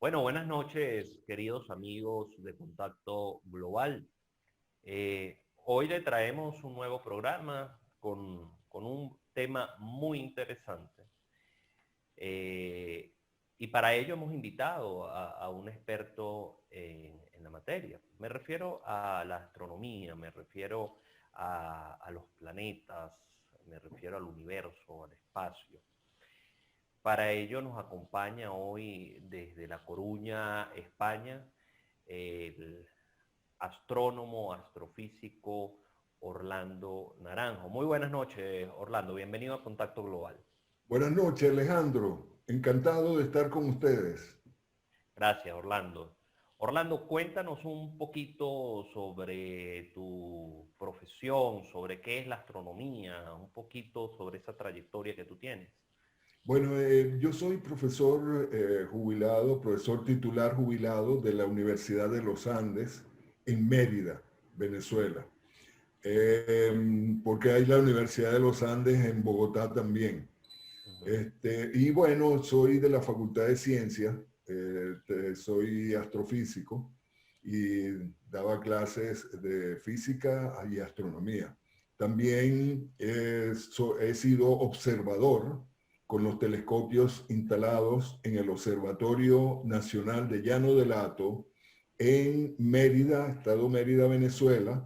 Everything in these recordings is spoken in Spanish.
Bueno, buenas noches, queridos amigos de Contacto Global. Hoy le traemos un nuevo programa con un tema muy interesante. Eh, y para ello hemos invitado a un experto en la materia. Me refiero a la astronomía, me refiero a los planetas, me refiero al universo, al espacio. Para ello nos acompaña hoy desde La Coruña, España, el astrónomo, astrofísico Orlando Naranjo. Muy buenas noches, Orlando. Bienvenido a Contacto Global. Buenas noches, Alejandro. Encantado de estar con ustedes. Gracias, Orlando. Orlando, cuéntanos un poquito sobre tu profesión, sobre qué es la astronomía, un poquito sobre esa trayectoria que tú tienes. Bueno, yo soy profesor jubilado, profesor titular jubilado de la Universidad de los Andes en Mérida, Venezuela. Porque hay la Universidad de los Andes en Bogotá también. Ujú. Y bueno, soy de la Facultad de Ciencias, soy astrofísico y daba clases de física y astronomía. También he sido observador con los telescopios instalados en el Observatorio Nacional de Llano del Hato en Mérida, Estado Mérida, Venezuela,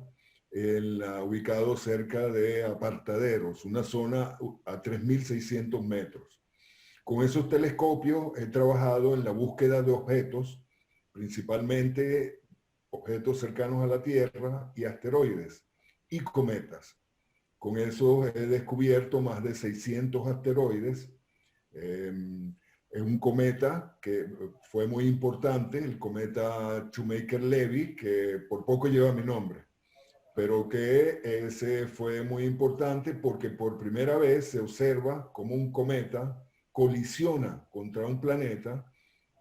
ubicado cerca de Apartaderos, una zona a 3.600 metros. Con esos telescopios he trabajado en la búsqueda de objetos, principalmente objetos cercanos a la Tierra y asteroides y cometas. Con eso he descubierto más de 600 asteroides. Es un cometa que fue muy importante, el cometa Shoemaker-Levy, que por poco lleva mi nombre, pero que ese fue muy importante porque por primera vez se observa como un cometa colisiona contra un planeta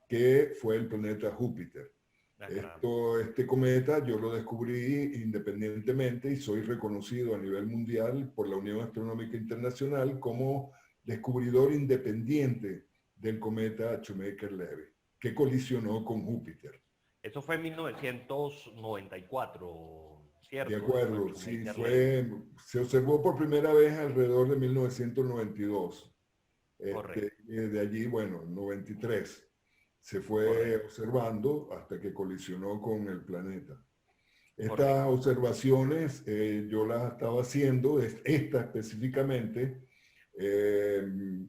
que fue el planeta Júpiter. Ah, caramba. Este cometa yo lo descubrí independientemente y soy reconocido a nivel mundial por la Unión Astronómica Internacional como descubridor independiente del cometa Shoemaker-Levy, que colisionó con Júpiter. Eso fue en 1994, De ¿cierto? Eso fue acuerdo, sí, Shoemaker-Levy. se observó por primera vez alrededor de 1992. Correcto, De allí, bueno, 93, se fue correcto, observando hasta que colisionó con el planeta. Estas correcto. observaciones yo las estaba haciendo, esta específicamente, eh,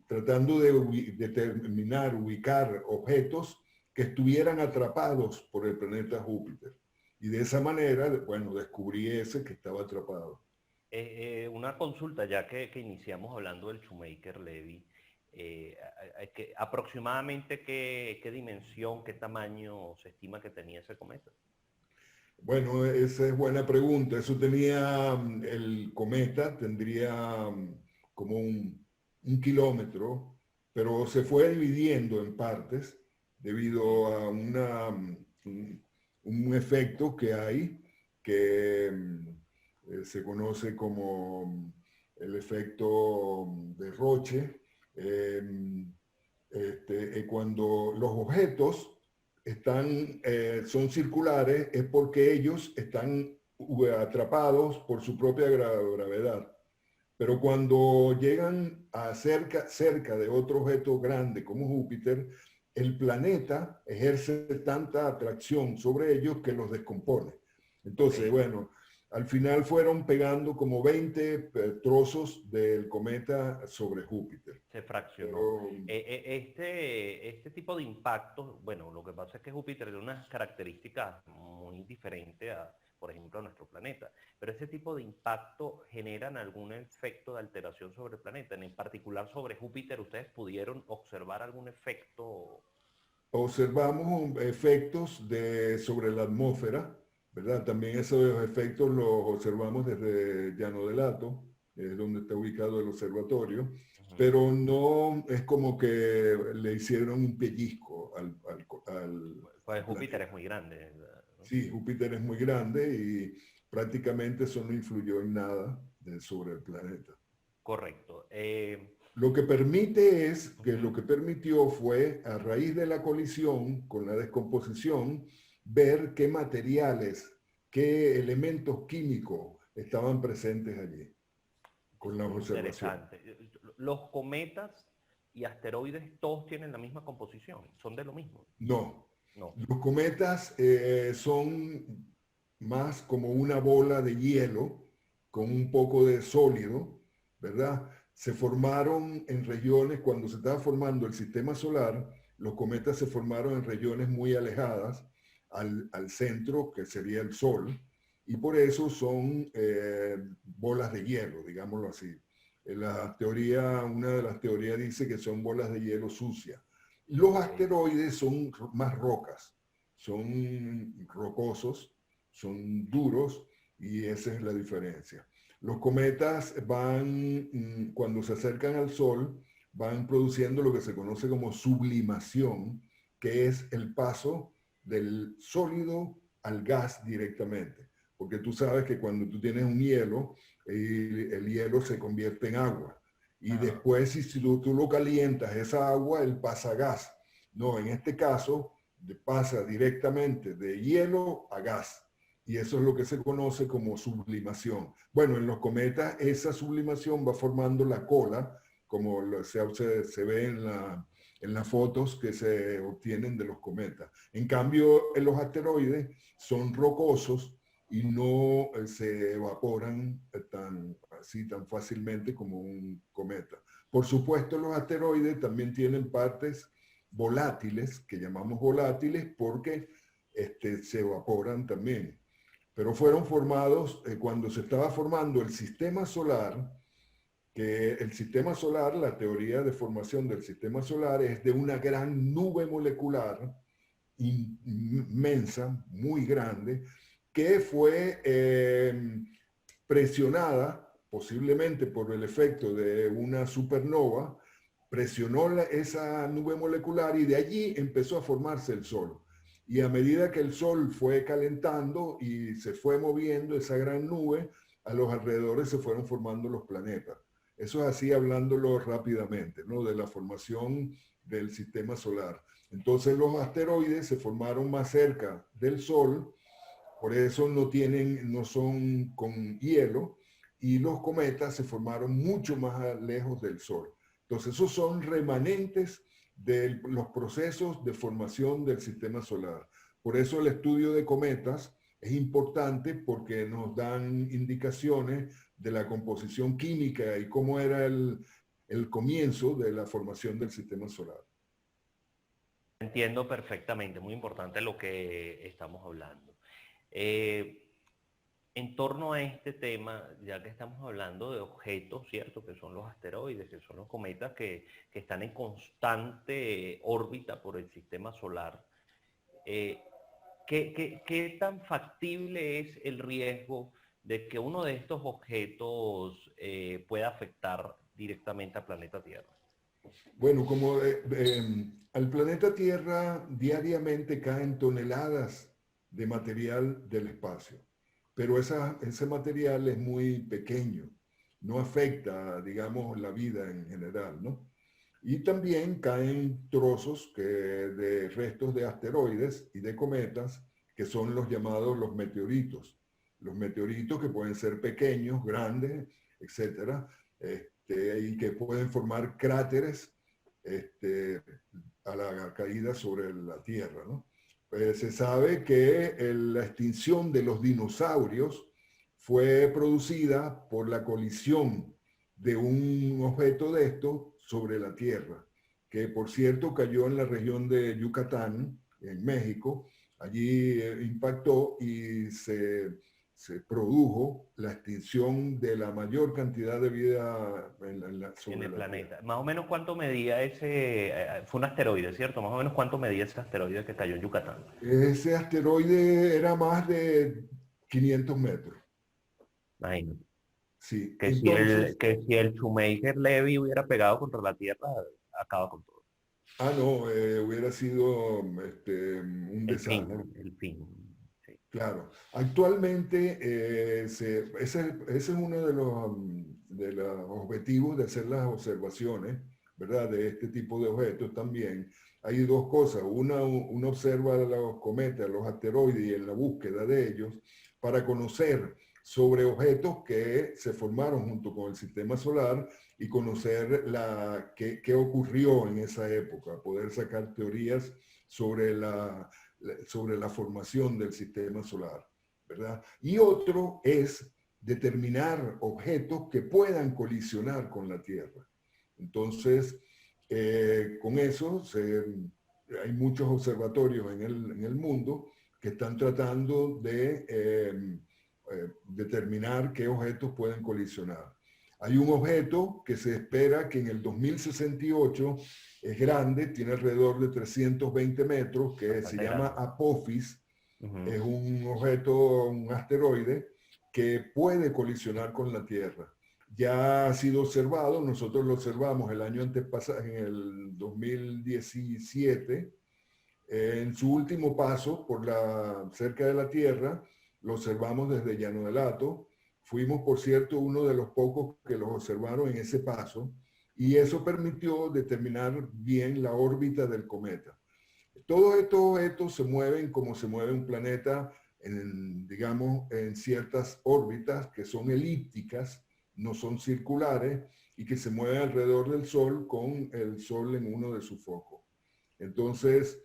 tratando de determinar, ubicar objetos que estuvieran atrapados por el planeta Júpiter. Y de esa manera, bueno, descubrí ese que estaba atrapado. Una consulta, ya que iniciamos hablando del Shoemaker-Levy, aproximadamente qué dimensión, qué tamaño se estima que tenía ese cometa. Bueno, esa es buena pregunta. Eso tenía, el cometa tendría como un kilómetro, pero se fue dividiendo en partes Ujú. debido a un efecto que hay que se conoce como el efecto de Roche. em, Cuando los objetos son circulares es porque ellos están atrapados por su propia gravedad. Pero cuando llegan cerca de otro objeto grande como Júpiter, el planeta ejerce tanta atracción sobre ellos que los descompone. Ok, Entonces, bueno, al final fueron pegando como 20 trozos del cometa sobre Júpiter. se fraccionó. Pero Este tipo de impactos, bueno, lo que pasa es que Júpiter tiene unas características muy diferentes a, por ejemplo, a nuestro planeta, pero ese tipo de impacto generan algún efecto de alteración sobre el planeta, en particular sobre Júpiter, ¿ustedes pudieron observar algún efecto? observamos efectos sobre la atmósfera, ¿verdad? También esos efectos los observamos desde Llano del Hato, donde está ubicado el observatorio, Ujú. pero no es como que le hicieron un pellizco Pues al Júpiter es planeta. muy grande, ¿no? Sí, Júpiter es muy grande y prácticamente eso no influyó en nada sobre el planeta. Correcto. Lo que permite es, que lo Ujú. que permitió fue, a raíz de la colisión con la descomposición, ver qué materiales, qué elementos químicos estaban presentes allí, con las observaciones. Interesante. Los cometas y asteroides todos tienen la misma composición, son de lo mismo. No, No. los cometas son más como una bola de hielo con un poco de sólido, ¿verdad? Se formaron en regiones, cuando se estaba formando el sistema solar, los cometas se formaron en regiones muy alejadas al centro, que sería el Sol, y por eso son bolas de hielo, digámoslo así. Una de las teorías dice que son bolas de hielo sucias. Los Ok. asteroides son más rocas, son rocosos, son duros y esa es la diferencia. Los cometas van, cuando se acercan al Sol, van produciendo lo que se conoce como sublimación, que es el paso del sólido al gas directamente. Porque tú sabes que cuando tú tienes un hielo, el hielo se convierte en agua y Ajá. después si tú lo calientas, esa agua, él pasa a gas. No, en este caso pasa directamente de hielo a gas. Y eso es lo que se conoce como sublimación. Bueno, en los cometas esa sublimación va formando la cola, como se ve en las fotos que se obtienen de los cometas. En cambio, en los asteroides son rocosos y no se evaporan tan fácilmente como un cometa. Por supuesto, los asteroides también tienen partes volátiles, que llamamos volátiles porque se evaporan también. Pero fueron formados cuando se estaba formando el sistema solar, que el sistema solar, la teoría de formación del sistema solar es de una gran nube molecular inmensa, muy grande, que fue presionada posiblemente por el efecto de una supernova, presionó esa nube molecular y de allí empezó a formarse el Sol. Y a medida que el Sol fue calentando y se fue moviendo esa gran nube, a los alrededores se fueron formando los planetas. Eso es así hablándolo rápidamente, ¿no? De la formación del sistema solar. Entonces los asteroides se formaron más cerca del Sol, por eso no son con hielo, y los cometas se formaron mucho más lejos del Sol. Entonces esos son remanentes de los procesos de formación del sistema solar. Por eso el estudio de cometas es importante porque nos dan indicaciones de la composición química y cómo era el comienzo de la formación del sistema solar. Entiendo perfectamente, muy importante lo que estamos hablando. Eh, en torno a este tema, ya que estamos hablando de objetos, ¿cierto? Que son los asteroides, que son los cometas que están en constante órbita por el sistema solar. eh, ¿Qué tan factible es el riesgo de que uno de estos objetos pueda afectar directamente al planeta Tierra? Bueno, como al planeta Tierra diariamente caen toneladas de material del espacio, pero ese material es muy pequeño, no afecta, digamos, la vida en general, ¿no? Y también caen trozos de restos de asteroides y de cometas, que son los llamados los meteoritos. Los meteoritos que pueden ser pequeños, grandes, etcétera, y que pueden formar cráteres este, a la caída sobre la Tierra, ¿no? Se sabe que la extinción de los dinosaurios fue producida por la colisión de un objeto de esto sobre la Tierra, que por cierto cayó en la región de Yucatán, en México. Allí impactó y se produjo la extinción de la mayor cantidad de vida En sobre el la Tierra. planeta. Más o menos cuánto medía ese, fue un asteroide, ¿cierto? Más o menos cuánto medía ese asteroide que cayó en Yucatán. Ese asteroide era más de 500 metros. Imagínate. Sí, Que entonces, que si el Shoemaker Levy hubiera pegado contra la Tierra, acaba con todo. no, hubiera sido un El fin, desastre. el fin. Sí. Claro, actualmente ese es uno de los objetivos de hacer las observaciones, ¿verdad? De este tipo de objetos también, hay dos cosas. Uno observa los cometas, los asteroides y en la búsqueda de ellos para conocer sobre objetos que se formaron junto con el sistema solar y conocer qué ocurrió en esa época, poder sacar teorías sobre sobre la formación del sistema solar, ¿verdad? Y otro es determinar objetos que puedan colisionar con la Tierra. Entonces, con eso hay muchos observatorios en el mundo que están tratando de determinar qué objetos pueden colisionar. Hay un objeto que se espera que en el 2068 es grande, tiene alrededor de 320 metros, que se llama Apophis. Es un objeto, un asteroide, que puede colisionar con la Tierra. Ya ha sido observado, nosotros lo observamos el año antes pasado, en el 2017, en su último paso cerca de la Tierra, lo observamos desde Llano del Hato. Fuimos, por cierto, uno de los pocos que los observaron en ese paso, y eso permitió determinar bien la órbita del cometa. Todos estos objetos se mueven como se mueve un planeta, digamos, en ciertas órbitas que son elípticas, no son circulares, y que se mueven alrededor del Sol con el Sol en uno de sus focos. Entonces,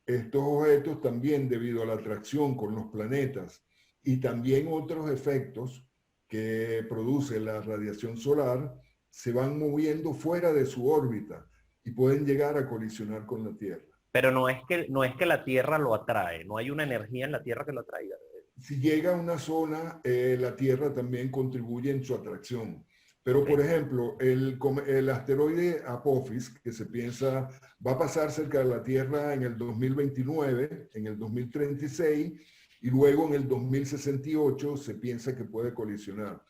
estos objetos también, debido a la atracción con los planetas y también otros efectos que produce la radiación solar, se van moviendo fuera de su órbita y pueden llegar a colisionar con la Tierra. Pero no es que la Tierra lo atrae, no hay una energía en la Tierra que lo atraiga. Si llega a una zona, la Tierra también contribuye en su atracción. Pero, Okay. por ejemplo, el asteroide Apophis, que se piensa va a pasar cerca de la Tierra en el 2029, en el 2036, y luego en el 2068 se piensa que puede colisionar.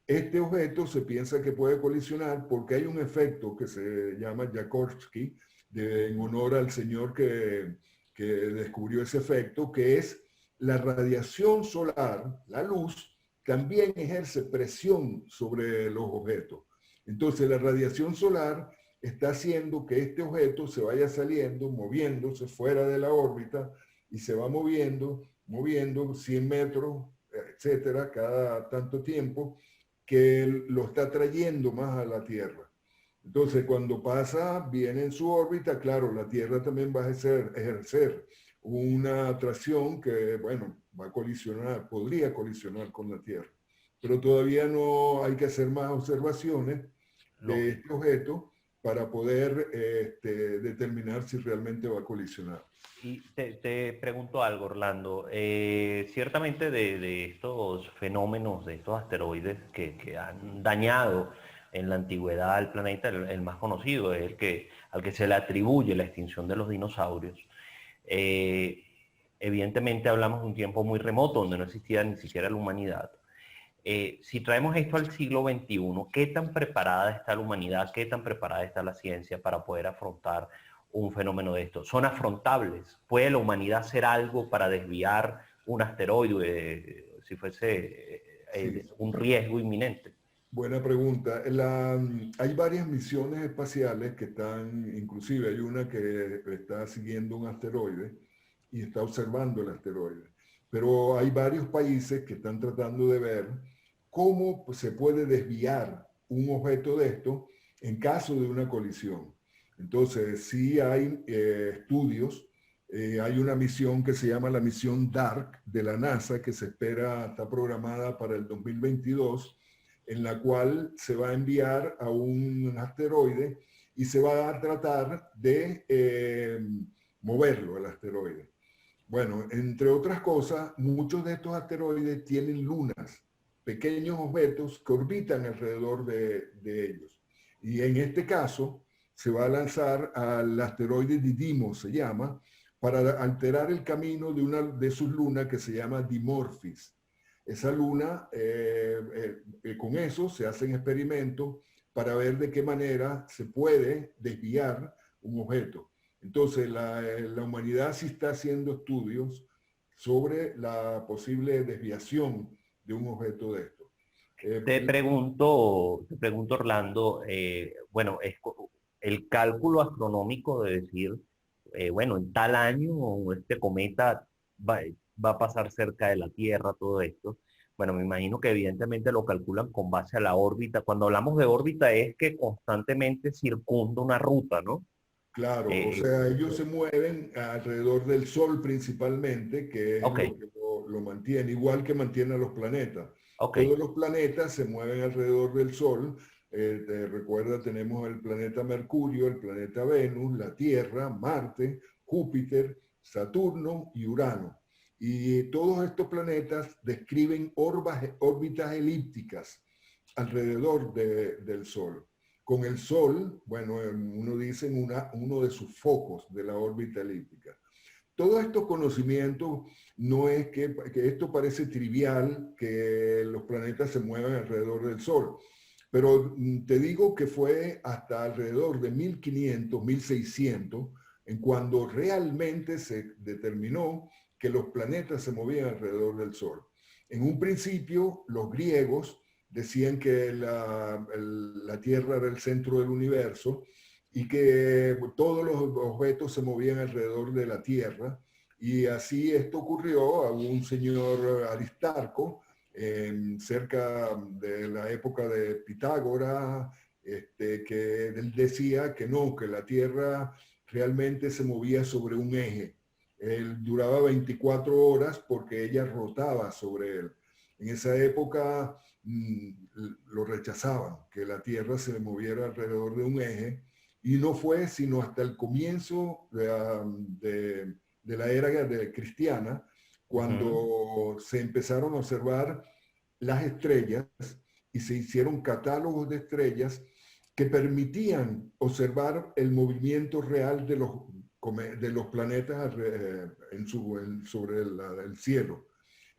Este objeto se piensa que puede colisionar porque hay un efecto que se llama Jaworski, en honor al señor que descubrió ese efecto, que es la radiación solar, la luz, también ejerce presión sobre los objetos. Entonces la radiación solar está haciendo que este objeto se vaya saliendo, moviéndose fuera de la órbita, y se va moviendo 100 metros, etcétera, cada tanto tiempo, que lo está trayendo más a la Tierra. Entonces, cuando pasa bien en su órbita, claro, la Tierra también va a ejercer una atracción que, bueno, va a colisionar, podría colisionar con la Tierra. Pero todavía no hay que hacer más observaciones de este objeto para poder determinar si realmente va a colisionar. Y te pregunto algo, Orlando. Ciertamente de estos fenómenos, de estos asteroides que han dañado en la antigüedad al planeta, el más conocido es al que se le atribuye la extinción de los dinosaurios. Eh, Evidentemente hablamos de un tiempo muy remoto donde no existía ni siquiera la humanidad. Si traemos esto al siglo XXI, ¿qué tan preparada está la humanidad, qué tan preparada está la ciencia para poder afrontar un fenómeno de esto? ¿Son afrontables? ¿Puede la humanidad hacer algo para desviar un asteroide si fuese Sí. un riesgo inminente? Buena pregunta. Hay varias misiones espaciales que están, inclusive hay una que está siguiendo un asteroide y está observando el asteroide. Pero hay varios países que están tratando de ver cómo se puede desviar un objeto de esto en caso de una colisión. Entonces, sí hay estudios. Hay una misión que se llama la misión DART de la NASA, que se espera, está programada para el 2022, en la cual se va a enviar a un asteroide y se va a tratar de moverlo, el asteroide. Bueno, entre otras cosas, muchos de estos asteroides tienen lunas, pequeños objetos que orbitan alrededor de ellos. Y en este caso, se va a lanzar al asteroide Didymos, se llama, para alterar el camino de una de sus lunas que se llama Dimorphis. Esa luna, con eso se hacen experimentos para ver de qué manera se puede desviar un objeto. Entonces, la humanidad sí está haciendo estudios sobre la posible desviación de un objeto de esto. Te pregunto Orlando, bueno, el cálculo astronómico de decir, bueno, en tal año este cometa va, va a pasar cerca de la Tierra, todo esto. Bueno, me imagino que evidentemente lo calculan con base a la órbita. Cuando hablamos de órbita es que constantemente circunda una ruta, ¿no? Claro, o Eh, sea, ellos se mueven alrededor del Sol principalmente, que es ok, lo que lo mantiene, igual que mantiene a los planetas. ok. Todos los planetas se mueven alrededor del Sol. Recuerda, tenemos el planeta Mercurio, el planeta Venus, la Tierra, Marte, Júpiter, Saturno y Urano. Y todos estos planetas describen órbitas elípticas alrededor del Sol. Con el Sol, bueno, uno dice uno de sus focos de la órbita elíptica. Todos estos conocimientos no es que esto parece trivial, que los planetas se muevan alrededor del Sol, pero te digo que fue hasta alrededor de 1500, 1600, en cuando realmente se determinó que los planetas se movían alrededor del Sol. En un principio, los griegos decían que la Tierra era el centro del universo y que todos los objetos se movían alrededor de la Tierra. Y así esto ocurrió a un señor Aristarco, cerca de la época de Pitágoras, que él decía que no, que la Tierra realmente se movía sobre un eje. Él duraba 24 horas porque ella rotaba sobre él. En esa época lo rechazaban, que la Tierra se moviera alrededor de un eje, y no fue sino hasta el comienzo de la era cristiana, Ujú. cuando se empezaron a observar las estrellas y se hicieron catálogos de estrellas que permitían observar el movimiento real de los planetas sobre el cielo.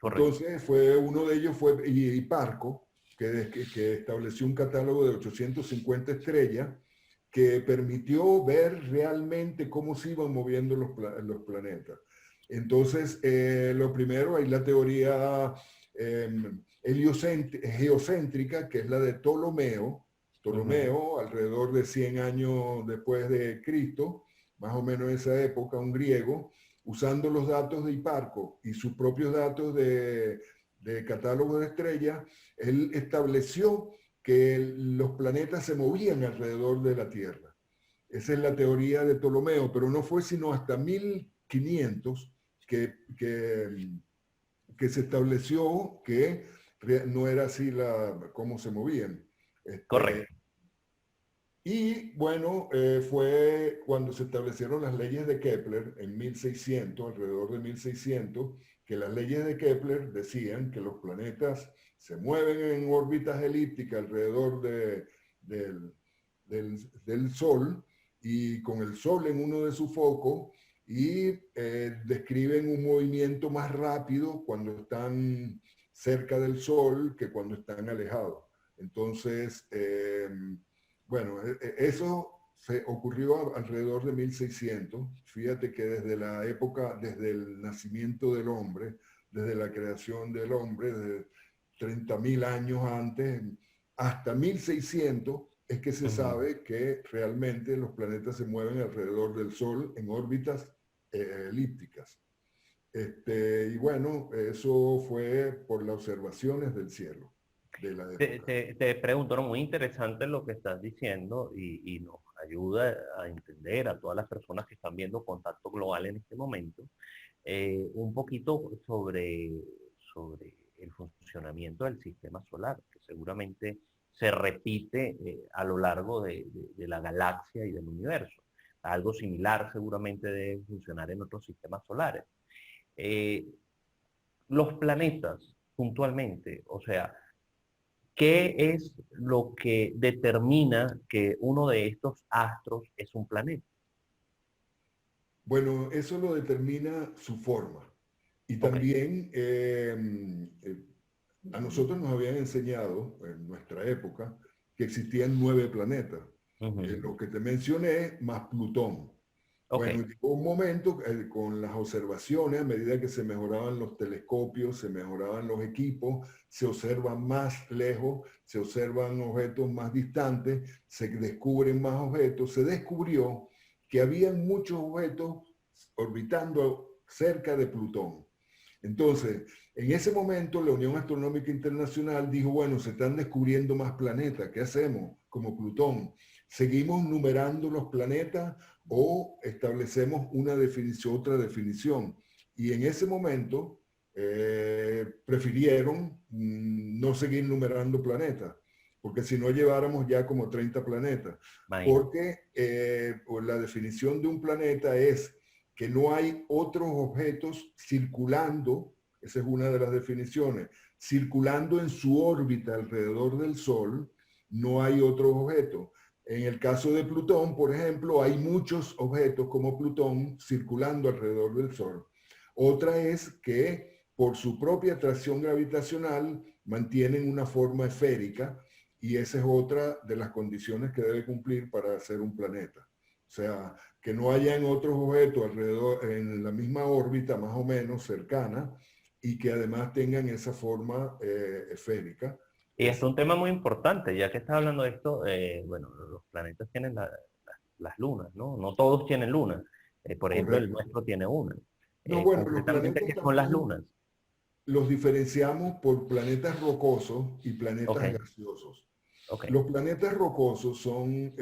Correcto. Entonces fue uno de ellos fue Hiparco, que estableció un catálogo de 850 estrellas que permitió ver realmente cómo se iban moviendo los planetas. Entonces, lo primero, hay la teoría geocéntrica, que es la de Ptolomeo. Ujú. Ptolomeo, alrededor de 100 años después de Cristo, más o menos en esa época, un griego, usando los datos de Hiparco y sus propios datos de catálogo de estrellas, él estableció que los planetas se movían alrededor de la Tierra. Esa es la teoría de Ptolomeo, pero no fue sino hasta 1500 que, que, que se estableció que no era así cómo se movían. Este, Correcto. y bueno, fue cuando se establecieron las leyes de Kepler en 1600, alrededor de 1600, que las leyes de Kepler decían que los planetas se mueven en órbitas elípticas alrededor del, del Sol, y con el Sol en uno de sus focos, y describen un movimiento más rápido cuando están cerca del Sol que cuando están alejados. Entonces, bueno, eso se ocurrió alrededor de 1600. Fíjate que desde la época, desde el nacimiento del hombre, desde la creación del hombre, desde 30.000 años antes, hasta 1600, es que se Ujú. sabe que realmente los planetas se mueven alrededor del Sol en órbitas elípticas. Y bueno, eso fue por las observaciones del cielo de la época. Te pregunto, ¿no? Muy interesante lo que estás diciendo y nos ayuda a entender a todas las personas que están viendo Contacto Global en este momento, un poquito sobre el funcionamiento del sistema solar, que seguramente se repite a lo largo de la galaxia y del universo. Algo similar seguramente debe funcionar en otros sistemas solares. Eh, los planetas, puntualmente, o sea, ¿qué es lo que determina que uno de estos astros es un planeta? Bueno, eso lo determina su forma. Y Ok. también a nosotros nos habían enseñado en nuestra época que existían 9 planetas. Ujú. Lo que te mencioné más Plutón. Ok, Bueno, llegó un momento con las observaciones, a medida que se mejoraban los telescopios, se mejoraban los equipos, se observan más lejos, se observan objetos más distantes, se descubren más objetos, se descubrió que había muchos objetos orbitando cerca de Plutón. Entonces, en ese momento la Unión Astronómica Internacional dijo, bueno, se están descubriendo más planetas, ¿qué hacemos como Plutón? ¿Seguimos numerando los planetas o establecemos una definición, otra definición? Y en ese momento prefirieron no seguir numerando planetas, porque si no lleváramos ya como 30 planetas, imagínate. porque la definición de un planeta es que no hay otros objetos circulando, esa es una de las definiciones, circulando en su órbita alrededor del Sol, no hay otros objetos. En el caso de Plutón, por ejemplo, hay muchos objetos como Plutón circulando alrededor del Sol. Otra es que por su propia atracción gravitacional mantienen una forma esférica y esa es otra de las condiciones que debe cumplir para ser un planeta. O sea, que no hayan otros objetos alrededor en la misma órbita, más o menos cercana, y que además tengan esa forma esférica. Y es un tema muy importante, ya que estás hablando de esto, bueno, los planetas tienen las lunas, ¿no? No todos tienen lunas. Por ejemplo, el Correcto. nuestro tiene una. No, bueno, los Concretamente, planetas ¿qué son las también lunas? los diferenciamos por planetas rocosos y Ok, planetas gaseosos. ok. Los planetas rocosos son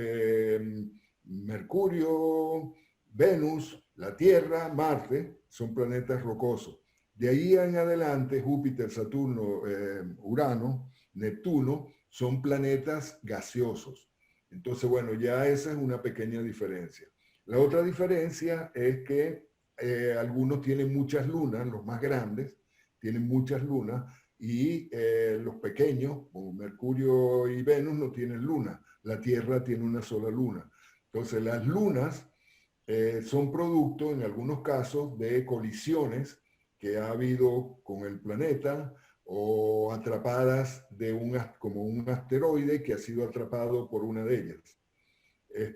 Mercurio, Venus, la Tierra, Marte, son planetas rocosos. De ahí en adelante, Júpiter, Saturno, Urano, Neptuno, son planetas gaseosos. Entonces, bueno, ya esa es una pequeña diferencia. La otra diferencia es que algunos tienen muchas lunas, los más grandes tienen muchas lunas, y los pequeños, como Mercurio y Venus, no tienen luna. La Tierra tiene una sola luna. Entonces, las lunas son producto, en algunos casos, de colisiones que ha habido con el planeta o atrapadas como un asteroide que ha sido atrapado por una de ellas.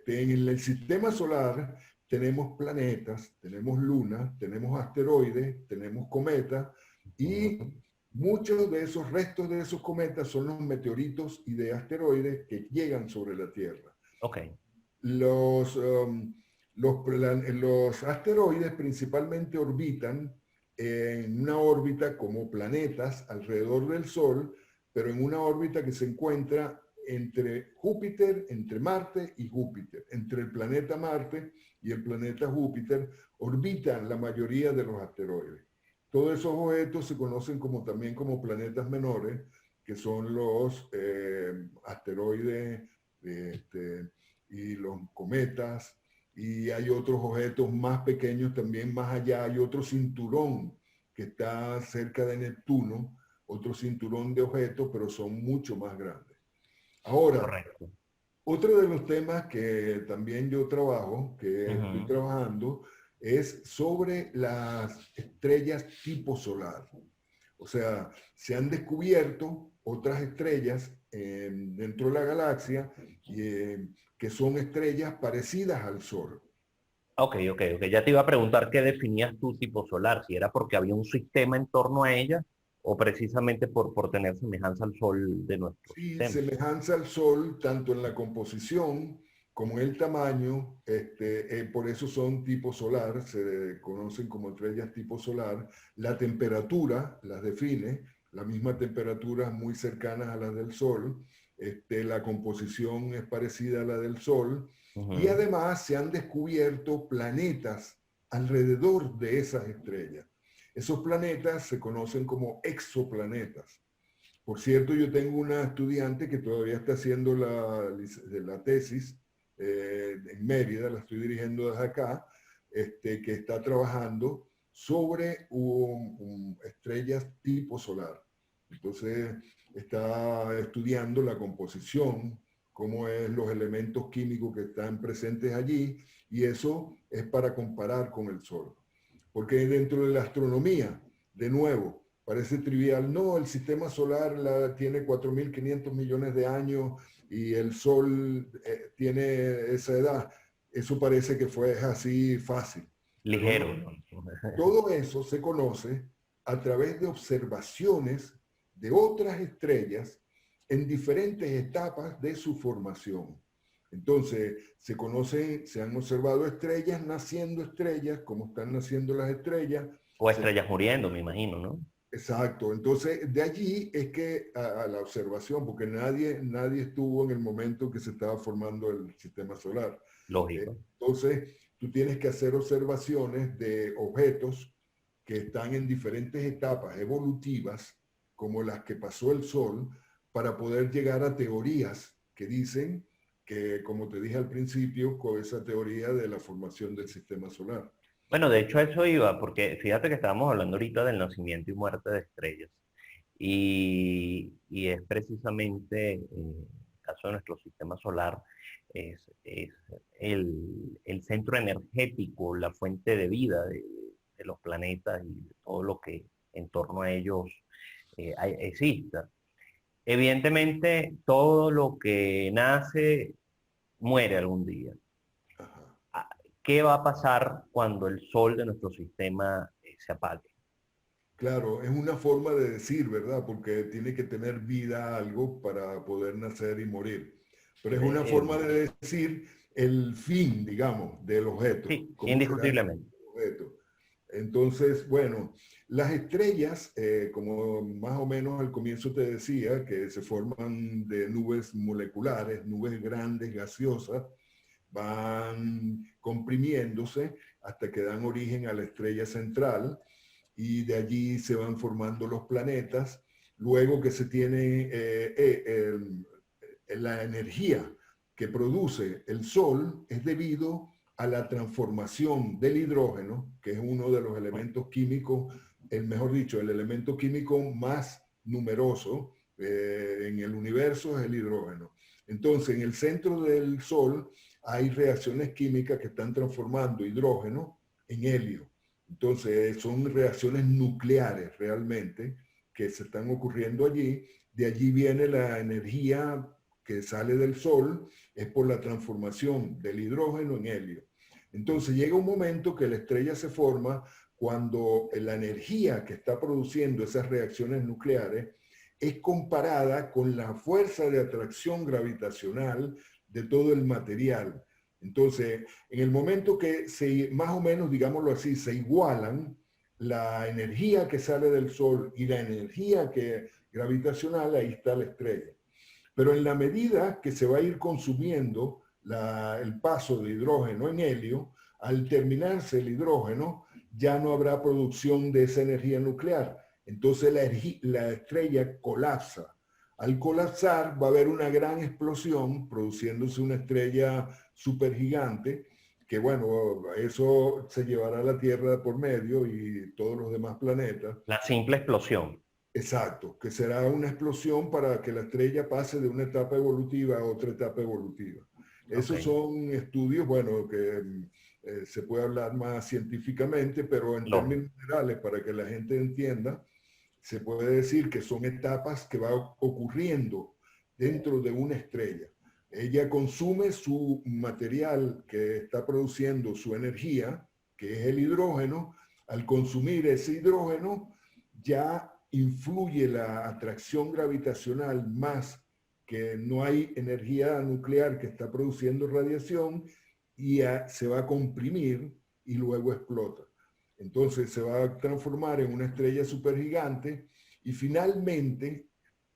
En el sistema solar tenemos planetas, tenemos lunas, tenemos asteroides, tenemos cometas y Ujú. muchos de esos restos de esos cometas son los meteoritos y de asteroides que llegan sobre la Tierra. Ok, Los, los asteroides principalmente orbitan en una órbita como planetas alrededor del Sol, pero en una órbita que se encuentra entre Júpiter, entre Marte y Júpiter. Entre el planeta Marte y el planeta Júpiter orbitan la mayoría de los asteroides. Todos esos objetos se conocen como, también como planetas menores, que son los asteroides y los cometas, y hay otros objetos más pequeños también más allá. Hay otro cinturón que está cerca de Neptuno, otro cinturón de objetos, pero son mucho más grandes. Ahora, correcto. otro de los temas que también yo trabajo, que estoy Ujú. trabajando, es sobre las estrellas tipo solar. O sea, se han descubierto otras estrellas dentro de la galaxia que son estrellas parecidas al Sol. Ok, ok, ok. Ya te iba a preguntar qué definías tu tipo solar, si era porque había un sistema en torno a ella o precisamente por tener semejanza al Sol de nuestro Sí, sistema. semejanza al Sol, tanto en la composición como en el tamaño, por eso son tipo solar, se conocen como estrellas tipo solar. La temperatura las define, la misma temperatura muy cercanas a las del Sol, la composición es parecida a la del Sol, y Ujú. además se han descubierto planetas alrededor de esas estrellas. Esos planetas se conocen como exoplanetas. Por cierto, yo tengo una estudiante que todavía está haciendo la tesis en Mérida, la estoy dirigiendo desde acá, que está trabajando sobre estrellas tipo solar. Entonces, está estudiando la composición, cómo es los elementos químicos que están presentes allí, y eso es para comparar con el Sol. Porque dentro de la astronomía, de nuevo, parece trivial. No, el sistema solar tiene 4.500 millones de años y el Sol tiene esa edad. eso parece que fue así fácil, pero Ligero, no. ¿no? Todo eso se conoce a través de observaciones de otras estrellas en diferentes etapas de su formación. Entonces, se han observado estrellas naciendo estrellas, como están naciendo las estrellas. O estrellas muriendo, me imagino, ¿no? Exacto. Entonces, de allí es que a la observación, porque nadie estuvo en el momento que se estaba formando el sistema solar. Lógico. Entonces, tú tienes que hacer observaciones de objetos que están en diferentes etapas evolutivas, como las que pasó el Sol, para poder llegar a teorías que dicen que, como te dije al principio, con esa teoría de la formación del sistema solar. Bueno, de hecho a eso iba, porque fíjate que estábamos hablando ahorita del nacimiento y muerte de estrellas. Y es precisamente, en el caso de nuestro sistema solar, es el centro energético, la fuente de vida de los planetas y de todo lo que en torno a ellos exista. Evidentemente, todo lo que nace muere algún día. Ajá. Ah, ¿qué va a pasar cuando el sol de nuestro sistema se apague? Claro, es una forma de decir, ¿verdad? Porque tiene que tener vida algo para poder nacer y morir. Pero es una Eh, forma de decir el fin, digamos, del objeto. sí, ¿Cómo será el indiscutiblemente. objeto? Entonces, bueno, las estrellas, como más o menos al comienzo te decía, que se forman de nubes moleculares, nubes grandes, gaseosas, van comprimiéndose hasta que dan origen a la estrella central y de allí se van formando los planetas. Luego que se tiene la energía que produce el Sol es debido a la transformación del hidrógeno, que es uno de los elementos químicos, el mejor dicho, el elemento químico más numeroso en el universo es el hidrógeno. Entonces, en el centro del Sol hay reacciones químicas que están transformando hidrógeno en helio. Entonces, son reacciones nucleares realmente que se están ocurriendo allí. De allí viene la energía que sale del Sol, es por la transformación del hidrógeno en helio. Entonces, llega un momento que la estrella se forma cuando la energía que está produciendo esas reacciones nucleares es comparada con la fuerza de atracción gravitacional de todo el material. Entonces, en el momento que más o menos, digámoslo así, se igualan la energía que sale del Sol y la energía gravitacional, ahí está la estrella. Pero en la medida que se va a ir consumiendo el paso de hidrógeno en helio, al terminarse el hidrógeno, ya no habrá producción de esa energía nuclear. Entonces la estrella colapsa. Al colapsar va a haber una gran explosión, produciéndose una estrella supergigante, que bueno, eso se llevará a la Tierra por medio y todos los demás planetas. La simple explosión. Exacto, que será una explosión para que la estrella pase de una etapa evolutiva a otra etapa evolutiva. Ok. Esos son estudios, bueno, que se puede hablar más científicamente, pero en Lógico. términos generales, para que la gente entienda, se puede decir que son etapas que van ocurriendo dentro de una estrella. Ella consume su material que está produciendo su energía, que es el hidrógeno. Al consumir ese hidrógeno, ya influye la atracción gravitacional más que no hay energía nuclear que está produciendo radiación y se va a comprimir y luego explota. Entonces se va a transformar en una estrella supergigante y finalmente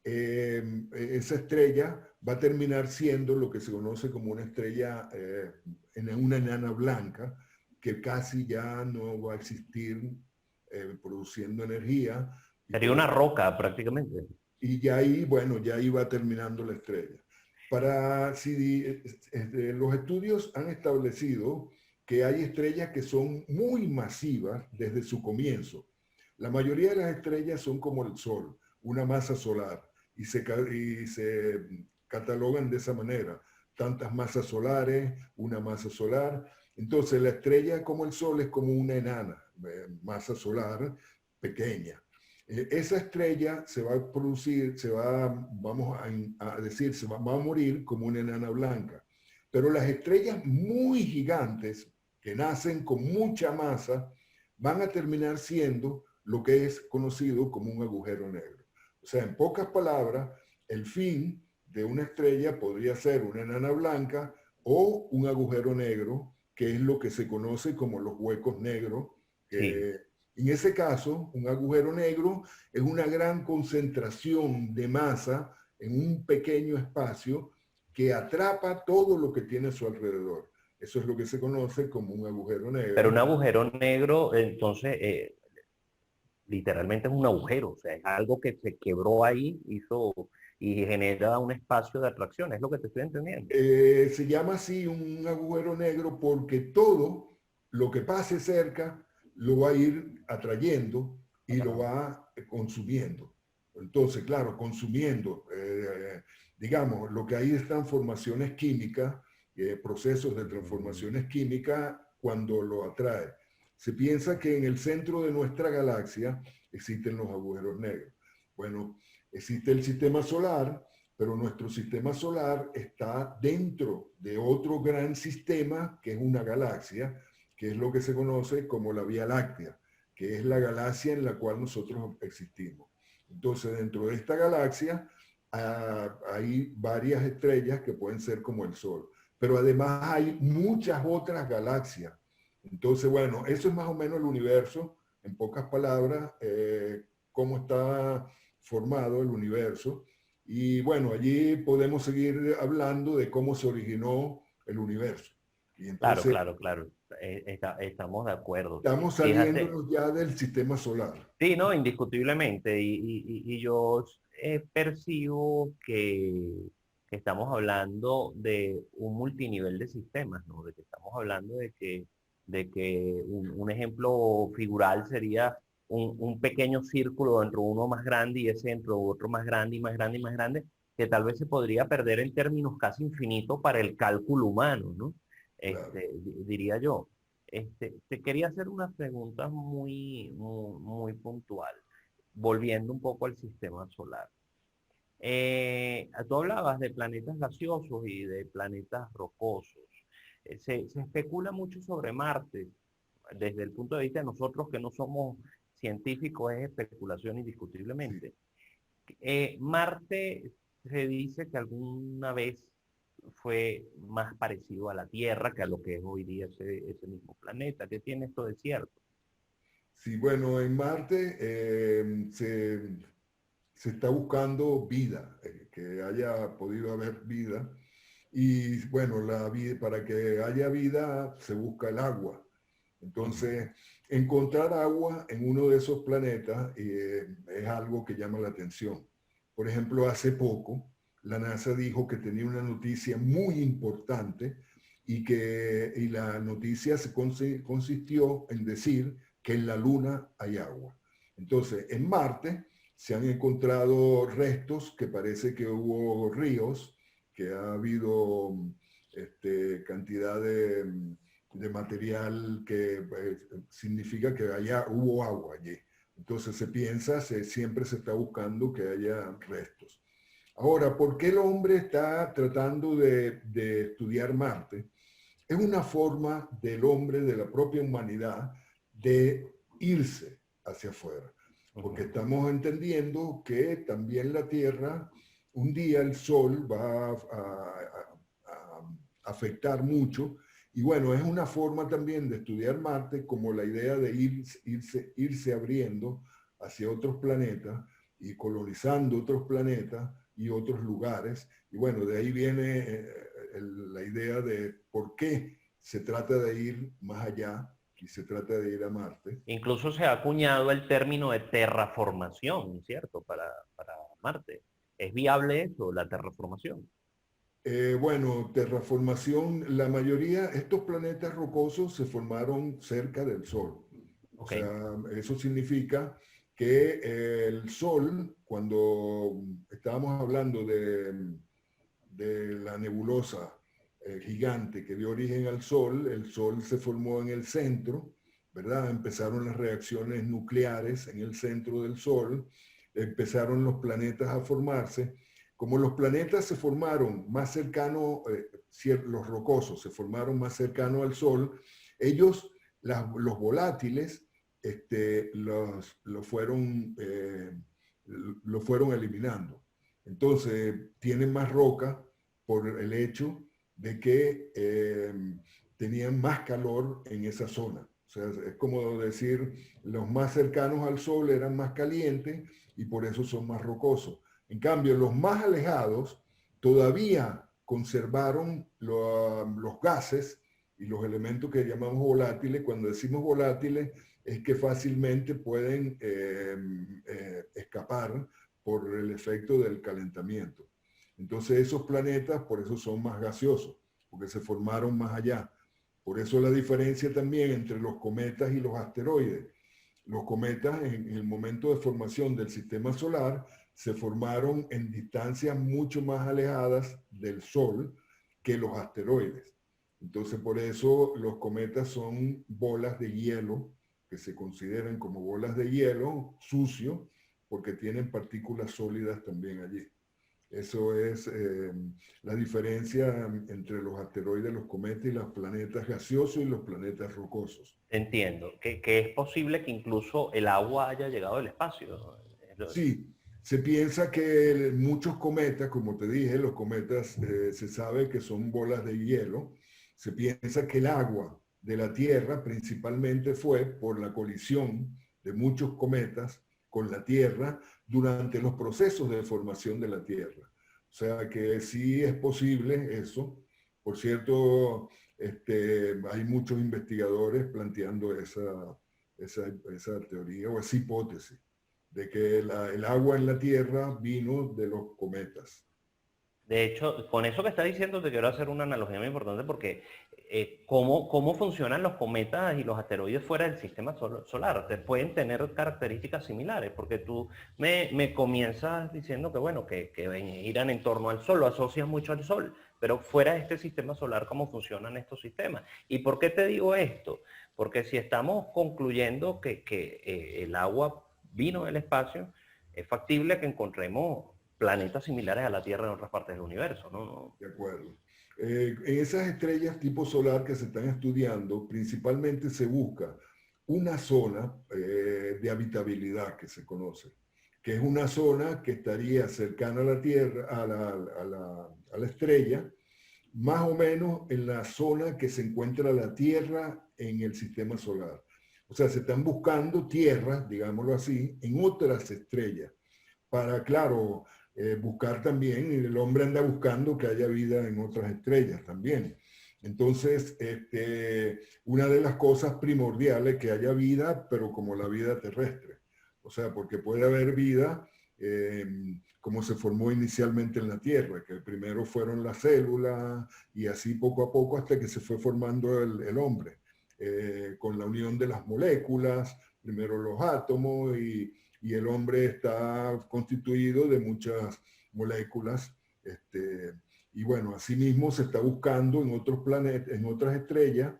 esa estrella va a terminar siendo lo que se conoce como una estrella, una enana blanca, que casi ya no va a existir produciendo energía y Sería por una lo roca prácticamente. y ya ahí, bueno, ya ahí va terminando la estrella. Los estudios han establecido que hay estrellas que son muy masivas desde su comienzo. La mayoría de las estrellas son como el Sol, una masa solar, y se catalogan de esa manera. Tantas masas solares, una masa solar. Entonces la estrella como el Sol es como una enana, masa solar pequeña. Esa estrella se va a producir, vamos a decir, va a morir como una enana blanca. Pero las estrellas muy gigantes, que nacen con mucha masa, van a terminar siendo lo que es conocido como un agujero negro. O sea, en pocas palabras, el fin de una estrella podría ser una enana blanca o un agujero negro, que es lo que se conoce como los huecos negros. Sí. En ese caso, un agujero negro es una gran concentración de masa en un pequeño espacio que atrapa todo lo que tiene a su alrededor. Eso es lo que se conoce como un agujero Pero un negro. agujero negro, entonces, literalmente es un agujero, o sea, es algo que se quebró ahí, hizo y genera un espacio de atracción, es lo que te estoy entendiendo. Se llama así un agujero negro porque todo lo que pase cerca lo va a ir atrayendo y lo Ajá. va consumiendo. Entonces, claro, consumiendo, digamos, lo que hay están formaciones químicas, procesos de Mm. transformaciones químicas cuando lo atrae. Se piensa que en el centro de nuestra galaxia existen los agujeros negros. Bueno, existe el sistema solar, pero nuestro sistema solar está dentro de otro gran sistema que es una galaxia, que es lo que se conoce como la Vía Láctea, que es la galaxia en la cual nosotros existimos. Entonces, dentro de esta galaxia hay varias estrellas que pueden ser como el Sol, pero además hay muchas otras galaxias. Entonces, bueno, eso es más o menos el universo, en pocas palabras, cómo está formado el universo. Y bueno, allí podemos seguir hablando de cómo se originó el universo. Y Claro, entonces claro, claro, estamos de acuerdo. estamos Fíjate, saliéndonos ya del sistema solar. sí, no, indiscutiblemente, y yo percibo que estamos hablando de un multinivel de sistemas, ¿no? De que estamos hablando de que un ejemplo figural sería un pequeño círculo dentro de uno más grande y ese dentro de otro más grande y más grande y más grande, que tal vez se podría perder en términos casi infinitos para el cálculo humano, ¿no? Claro. Diría yo. Te quería hacer unas preguntas muy puntual, volviendo un poco al sistema solar. Tú hablabas de planetas gaseosos y de planetas rocosos. Se especula mucho sobre Marte. Desde el punto de vista de nosotros que no somos científicos, es especulación Sí. indiscutiblemente. Marte se dice que alguna vez fue más parecido a la Tierra que a lo que es hoy día ese mismo planeta. ¿Qué tiene esto de cierto? Sí, bueno, en Marte se está buscando vida, que haya podido haber vida. Y bueno, para que haya vida se busca el agua. Ujú. Entonces, encontrar agua en uno de esos planetas es algo que llama la atención. Por ejemplo, hace poco, la NASA dijo que tenía una noticia muy importante y la noticia consistió en decir que en la Luna hay agua. Entonces, en Marte se han encontrado restos que parece que hubo ríos, que ha habido cantidad de material que significa que allá hubo agua allí. Entonces se piensa, siempre se está buscando que haya restos. Ahora, ¿por qué el hombre está tratando de estudiar Marte? Es una forma del hombre, de la propia humanidad, de irse hacia afuera. Porque Ujú. estamos entendiendo que también la Tierra, un día el Sol va a afectar mucho. Y bueno, es una forma también de estudiar Marte como la idea de irse abriendo hacia otros planetas y colonizando otros planetas y otros lugares. Y bueno, de ahí viene la idea de por qué se trata de ir más allá y se trata de ir a Marte. Incluso se ha acuñado el término de terraformación, ¿cierto? Para Marte. ¿Es viable eso, la terraformación? Bueno, terraformación, la mayoría, estos planetas rocosos se formaron cerca del Sol. O Ok. sea, eso significa que el Sol, cuando estábamos hablando de la nebulosa gigante que dio origen al Sol, el Sol se formó en el centro, ¿verdad? Empezaron las reacciones nucleares en el centro del Sol, empezaron los planetas a formarse. Como los planetas se formaron más cercanos, los rocosos se formaron más cercanos al Sol, ellos, los volátiles, lo fueron eliminando. Entonces, tienen más roca por el hecho de que tenían más calor en esa zona. O sea, es como decir, los más cercanos al Sol eran más calientes y por eso son más rocosos. En cambio, los más alejados todavía conservaron los gases y los elementos que llamamos volátiles. Cuando decimos volátiles, es que fácilmente pueden escapar por el efecto del calentamiento. Entonces esos planetas por eso son más gaseosos, porque se formaron más allá. Por eso la diferencia también entre los cometas y los asteroides. Los cometas en el momento de formación del sistema solar se formaron en distancias mucho más alejadas del Sol que los asteroides. Entonces por eso los cometas son bolas de hielo, que se consideran como bolas de hielo sucio, porque tienen partículas sólidas también allí. Eso es la diferencia entre los asteroides, los cometas y los planetas gaseosos y los planetas rocosos. Entiendo, que es posible que incluso el agua haya llegado del espacio. Sí, se piensa que muchos cometas, como te dije, los cometas se sabe que son bolas de hielo. Se piensa que el agua de la Tierra principalmente fue por la colisión de muchos cometas con la Tierra durante los procesos de formación de la Tierra. O sea que sí es posible eso. Por cierto, hay muchos investigadores planteando esa teoría o esa hipótesis de que el agua en la Tierra vino de los cometas. De hecho, con eso que estás diciendo te quiero hacer una analogía muy importante porque ¿cómo funcionan los cometas y los asteroides fuera del sistema solar? Pueden tener características similares, porque tú me comienzas diciendo que, bueno, que giran en torno al Sol, lo asocias mucho al Sol, pero fuera de este sistema solar, ¿cómo funcionan estos sistemas? ¿Y por qué te digo esto? Porque si estamos concluyendo que el agua vino del espacio, es factible que encontremos planetas similares a la Tierra en otras partes del universo, ¿no? De acuerdo. En esas estrellas tipo solar que se están estudiando, principalmente se busca una zona de habitabilidad que se conoce, que es una zona que estaría cercana a la Tierra, a la estrella, más o menos en la zona que se encuentra la Tierra en el sistema solar. O sea, se están buscando tierras, digámoslo así, en otras estrellas, para, claro, buscar también, el hombre anda buscando que haya vida en otras estrellas también. Entonces, una de las cosas primordiales es que haya vida, pero como la vida terrestre. O sea, porque puede haber vida como se formó inicialmente en la Tierra, que primero fueron las células y así poco a poco hasta que se fue formando el hombre, con la unión de las moléculas, primero los átomos y el hombre está constituido de muchas moléculas. Y bueno, asimismo se está buscando en otros planetas, en otras estrellas,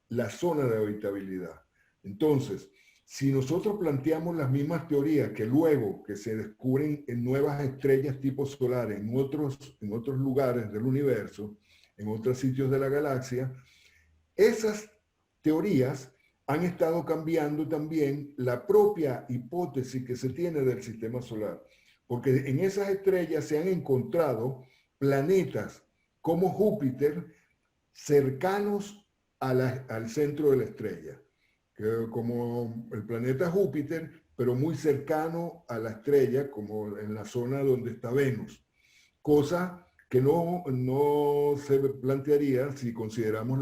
la zona de habitabilidad. Entonces, si nosotros planteamos las mismas teorías que luego que se descubren en nuevas estrellas tipo solares, en otros lugares del universo, en otros sitios de la galaxia, esas teorías han estado cambiando también la propia hipótesis que se tiene del sistema solar, porque en esas estrellas se han encontrado planetas como Júpiter cercanos al centro de la estrella, que como el planeta Júpiter, pero muy cercano a la estrella, como en la zona donde está Venus, cosa que no se plantearía si consideramos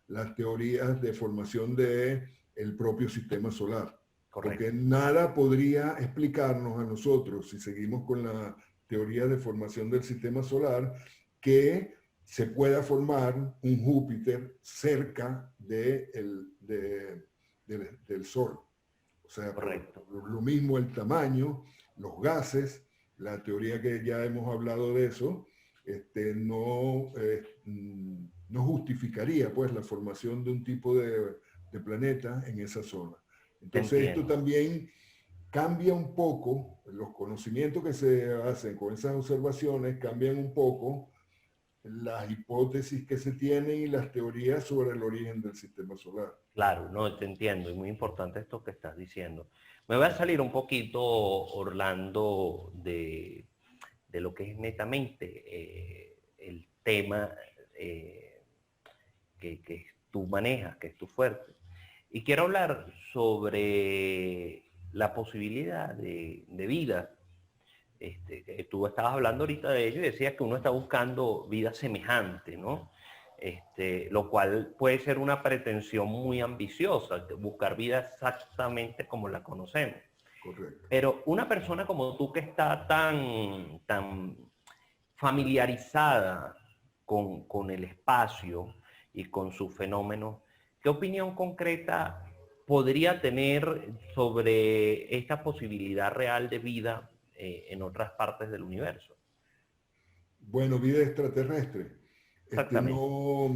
las teorías de formación del propio sistema solar. Correcto. Porque nada podría explicarnos a nosotros, si seguimos con la teoría de formación del sistema solar, que se pueda formar un Júpiter cerca del Sol. O sea, por lo mismo el tamaño, los gases, la teoría que ya hemos hablado de eso, no justificaría pues la formación de un tipo de planeta en esa zona. Entonces esto también cambia un poco, los conocimientos que se hacen con esas observaciones cambian un poco las hipótesis que se tienen y las teorías sobre el origen del sistema solar. Claro, no, te entiendo, y muy importante esto que estás diciendo. Me voy a salir un poquito, Orlando, de lo que es netamente el tema que tú manejas, que es tu fuerte. Y quiero hablar sobre la posibilidad de vida. Tú estabas hablando ahorita de ello y decías que uno está buscando vida semejante, ¿no? Lo cual puede ser una pretensión muy ambiciosa, buscar vida exactamente como la conocemos. Correcto. Pero una persona como tú que está tan familiarizada con el espacio y con sus fenómenos, ¿qué opinión concreta podría tener sobre esta posibilidad real de vida en otras partes del universo? Bueno, vida extraterrestre. Exactamente. No,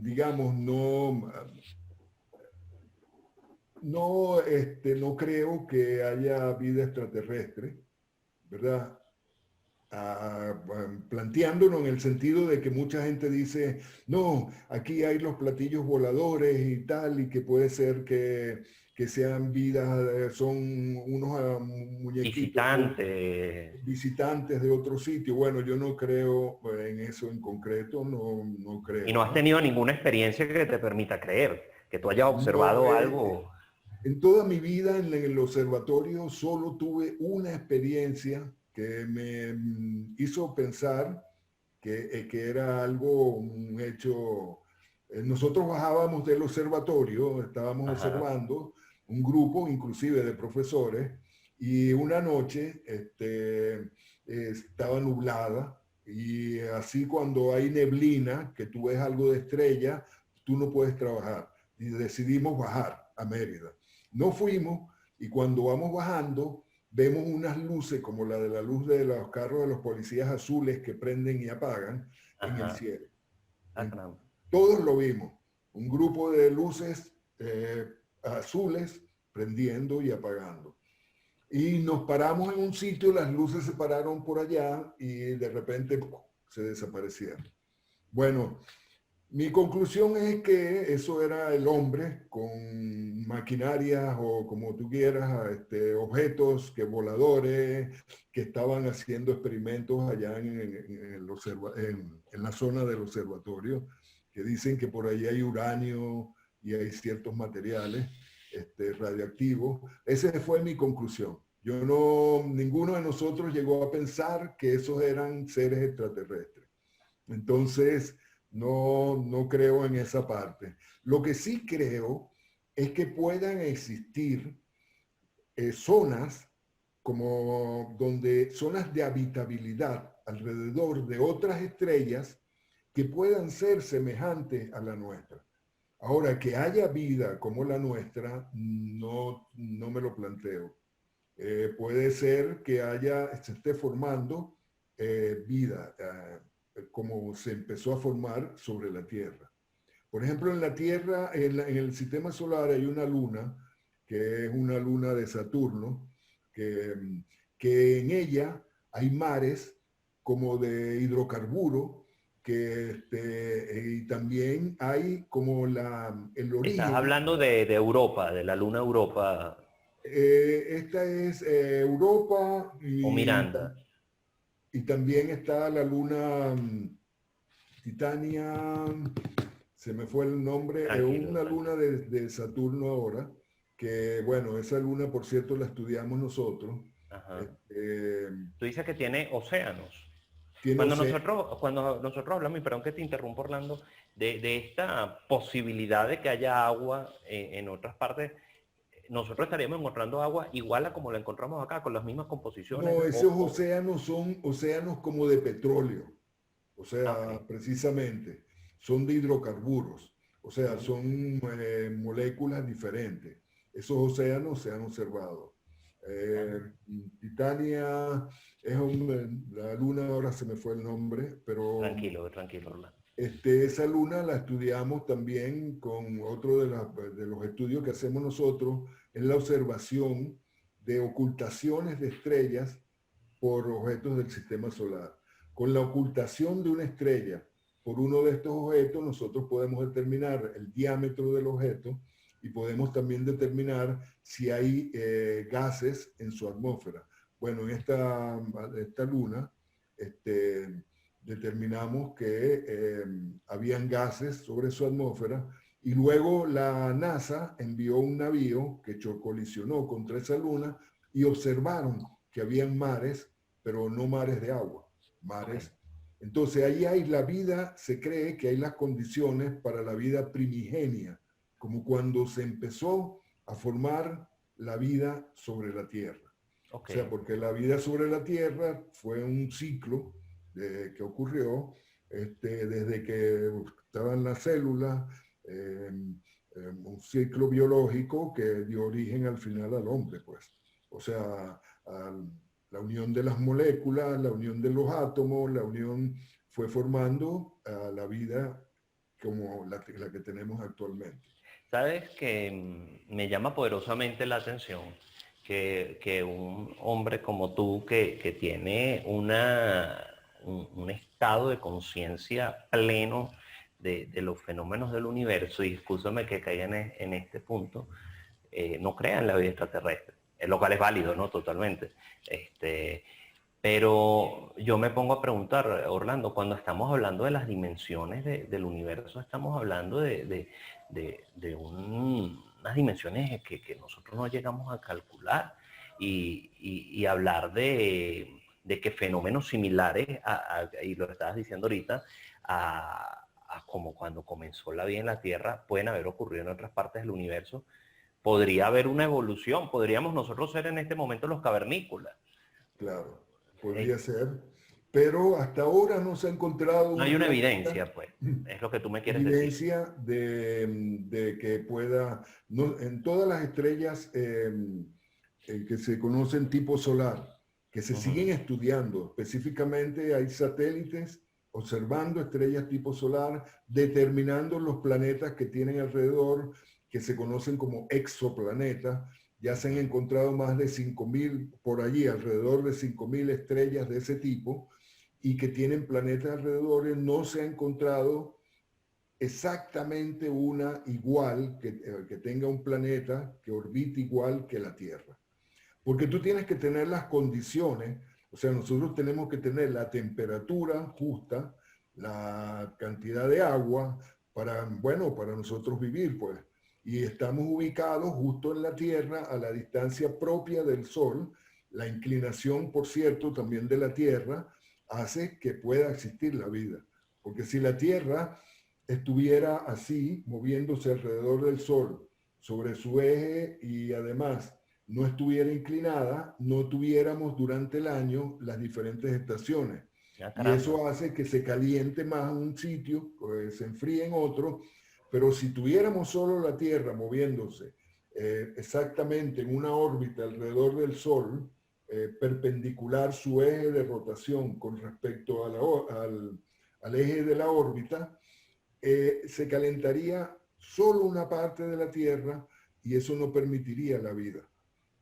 digamos, no creo que haya vida extraterrestre, ¿verdad? Planteándolo en el sentido de que mucha gente dice, no, aquí hay los platillos voladores y tal, y que puede ser que sean vidas, son unos muñequitos Visitante. visitantes de otro sitio. Bueno, yo no creo en eso en concreto, no Y creo, no has ¿no? tenido ninguna experiencia que te permita creer, que tú hayas No, observado algo. en toda mi vida en el observatorio solo tuve una experiencia que me hizo pensar que era algo, un hecho. Nosotros bajábamos del observatorio, estábamos Ajá, observando un grupo inclusive de profesores y una noche estaba nublada y así cuando hay neblina, que tú ves algo de estrella, tú no puedes trabajar. Y decidimos bajar a Mérida. No fuimos y cuando vamos bajando vemos unas luces como la de la luz de los carros de los policías azules que prenden y apagan en el ajá. cielo. Ah, caramba. Todos lo vimos, un grupo de luces azules prendiendo y apagando. Y nos paramos en un sitio, las luces se pararon por allá y de repente se desaparecieron. Bueno, mi conclusión es que eso era el hombre con maquinarias o como tú quieras, objetos que voladores que estaban haciendo experimentos allá en la zona del observatorio, que dicen que por ahí hay uranio y hay ciertos materiales radioactivos. Esa fue mi conclusión. Ninguno de nosotros llegó a pensar que esos eran seres extraterrestres. Entonces, no creo en esa parte. Lo que sí creo es que puedan existir zonas como zonas de habitabilidad alrededor de otras estrellas que puedan ser semejantes a la nuestra. Ahora, que haya vida como la nuestra, no me lo planteo. Puede ser que se esté formando vida, como se empezó a formar sobre la Tierra. Por ejemplo, en la Tierra, en el sistema solar hay una luna, que es una luna de Saturno, que, que en ella hay mares como de hidrocarburo, y también hay como el Estás origen. hablando de Europa, de la luna Europa Esta es Europa o Miranda. y también está la luna Titania, se me fue el nombre, es Tranquilo, una luna tranquilo. de Saturno ahora, que bueno, esa luna por cierto la estudiamos nosotros. Ajá. Este, Tú dices que tiene océanos. tiene océano. Cuando nosotros hablamos, y perdón que te interrumpo, Orlando, de esta posibilidad de que haya agua en otras partes, nosotros estaríamos encontrando agua igual a como la encontramos acá, con las mismas composiciones. No, esos océanos son océanos como de petróleo, o Ok. sea, precisamente, son de hidrocarburos, o sea, Ujú. son moléculas diferentes. Esos océanos se han observado. Eh, Ah, Titania la luna, ahora se me fue el nombre, pero tranquilo, tranquilo, Orlando. esa luna la estudiamos también con otro de los estudios que hacemos nosotros, en la observación de ocultaciones de estrellas por objetos del sistema solar. Con la ocultación de una estrella por uno de estos objetos, nosotros podemos determinar el diámetro del objeto y podemos también determinar si hay gases en su atmósfera. Bueno, en esta luna determinamos que habían gases sobre su atmósfera y luego la NASA envió un navío que colisionó contra esa luna y observaron que habían mares, pero no mares de agua, mares. Okay. Entonces ahí hay la vida, se cree que hay las condiciones para la vida primigenia, como cuando se empezó a formar la vida sobre la Tierra. Okay. O sea, porque la vida sobre la Tierra fue un ciclo que ocurrió desde que estaban las células, un ciclo biológico que dio origen al final al hombre, pues. O sea, la unión de las moléculas, la unión de los átomos, la unión fue formando a la vida como la que tenemos actualmente. Sabes que me llama poderosamente la atención que un hombre como tú que tiene un estado de conciencia pleno de los fenómenos del universo, y escúchame que caiga en este punto, no crea en la vida extraterrestre, lo cual es válido, ¿no? Totalmente. Pero yo me pongo a preguntar, Orlando, cuando estamos hablando de las dimensiones del universo, estamos hablando de unas dimensiones que nosotros no llegamos a calcular, y hablar de que fenómenos similares, y lo estabas diciendo ahorita, a como cuando comenzó la vida en la Tierra, pueden haber ocurrido en otras partes del universo. Podría haber una evolución, podríamos nosotros ser en este momento los cavernícolas. Claro, podría ser, pero hasta ahora no se ha encontrado... No hay una evidencia, pues, es lo que tú me quieres decir. Evidencia de que pueda... No, en todas las estrellas que se conocen tipo solar, que se siguen estudiando, específicamente hay satélites observando estrellas tipo solar, determinando los planetas que tienen alrededor, que se conocen como exoplanetas. Ya se han encontrado más de 5.000, por allí, alrededor de 5.000 estrellas de ese tipo, y que tienen planetas alrededor. No se ha encontrado exactamente una igual, que tenga un planeta que orbite igual que la Tierra. Porque tú tienes que tener las condiciones, o sea, nosotros tenemos que tener la temperatura justa, la cantidad de agua para, bueno, para nosotros vivir, pues. Y estamos ubicados justo en la Tierra, a la distancia propia del Sol. La inclinación, por cierto, también de la Tierra hace que pueda existir la vida. Porque si la Tierra estuviera así, moviéndose alrededor del Sol, sobre su eje, y además no estuviera inclinada, no tuviéramos durante el año las diferentes estaciones. Y eso hace que se caliente más en un sitio, se enfríe en otro. Pero si tuviéramos solo la Tierra moviéndose exactamente en una órbita alrededor del Sol, perpendicular su eje de rotación con respecto a al eje de la órbita, se calentaría solo una parte de la Tierra y eso no permitiría la vida.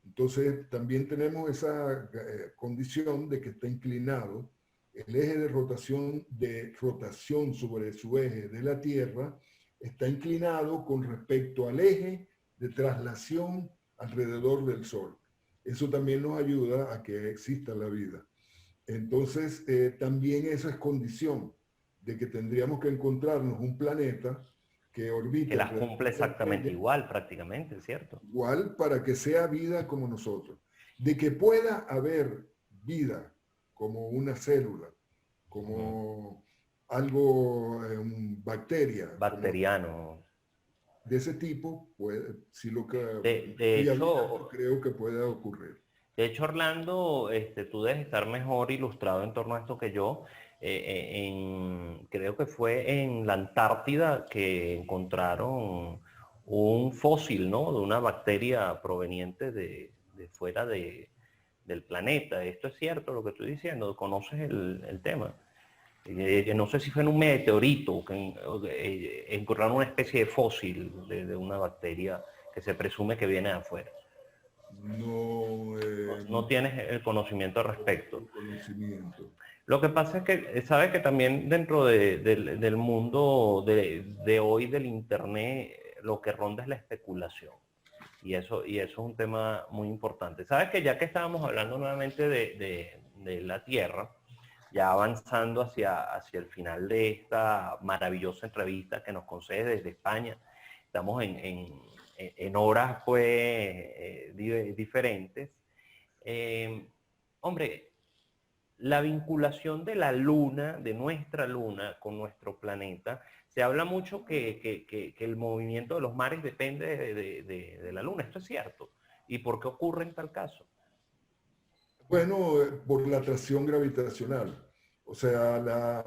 Entonces también tenemos esa condición de que está inclinado el eje de rotación sobre su eje de la Tierra, está inclinado con respecto al eje de traslación alrededor del Sol. Eso también nos ayuda a que exista la vida. Entonces, también eso es condición de que tendríamos que encontrarnos un planeta que orbite... Que las cumple exactamente igual, prácticamente, ¿cierto? Igual, para que sea vida como nosotros. De que pueda haber vida como una célula, como algo, bacteria. Bacteriano. De ese tipo, puede, si lo que de hecho, creo que pueda ocurrir. De hecho, Orlando, tú debes estar mejor ilustrado en torno a esto que yo. Creo que fue en la Antártida que encontraron un fósil, ¿no? De una bacteria proveniente de fuera del planeta. ¿Esto es cierto lo que estoy diciendo? ¿Conoces el tema? No sé si fue en un meteorito que encontraron una especie de fósil de una bacteria que se presume que viene de afuera. No, No tienes el conocimiento al respecto. conocimiento. Lo que pasa es que, sabes que también dentro del mundo de hoy del Internet, lo que ronda es la especulación. Y eso es un tema muy importante. Sabes que ya que estábamos hablando nuevamente de la Tierra, ya avanzando hacia el final de esta maravillosa entrevista que nos concede desde España, estamos en horas pues diferentes. Hombre, la vinculación de la luna, de nuestra luna con nuestro planeta, se habla mucho que el movimiento de los mares depende de la luna. ¿Esto es cierto? ¿Y por qué ocurre en tal caso? Bueno, por la atracción gravitacional. O sea, la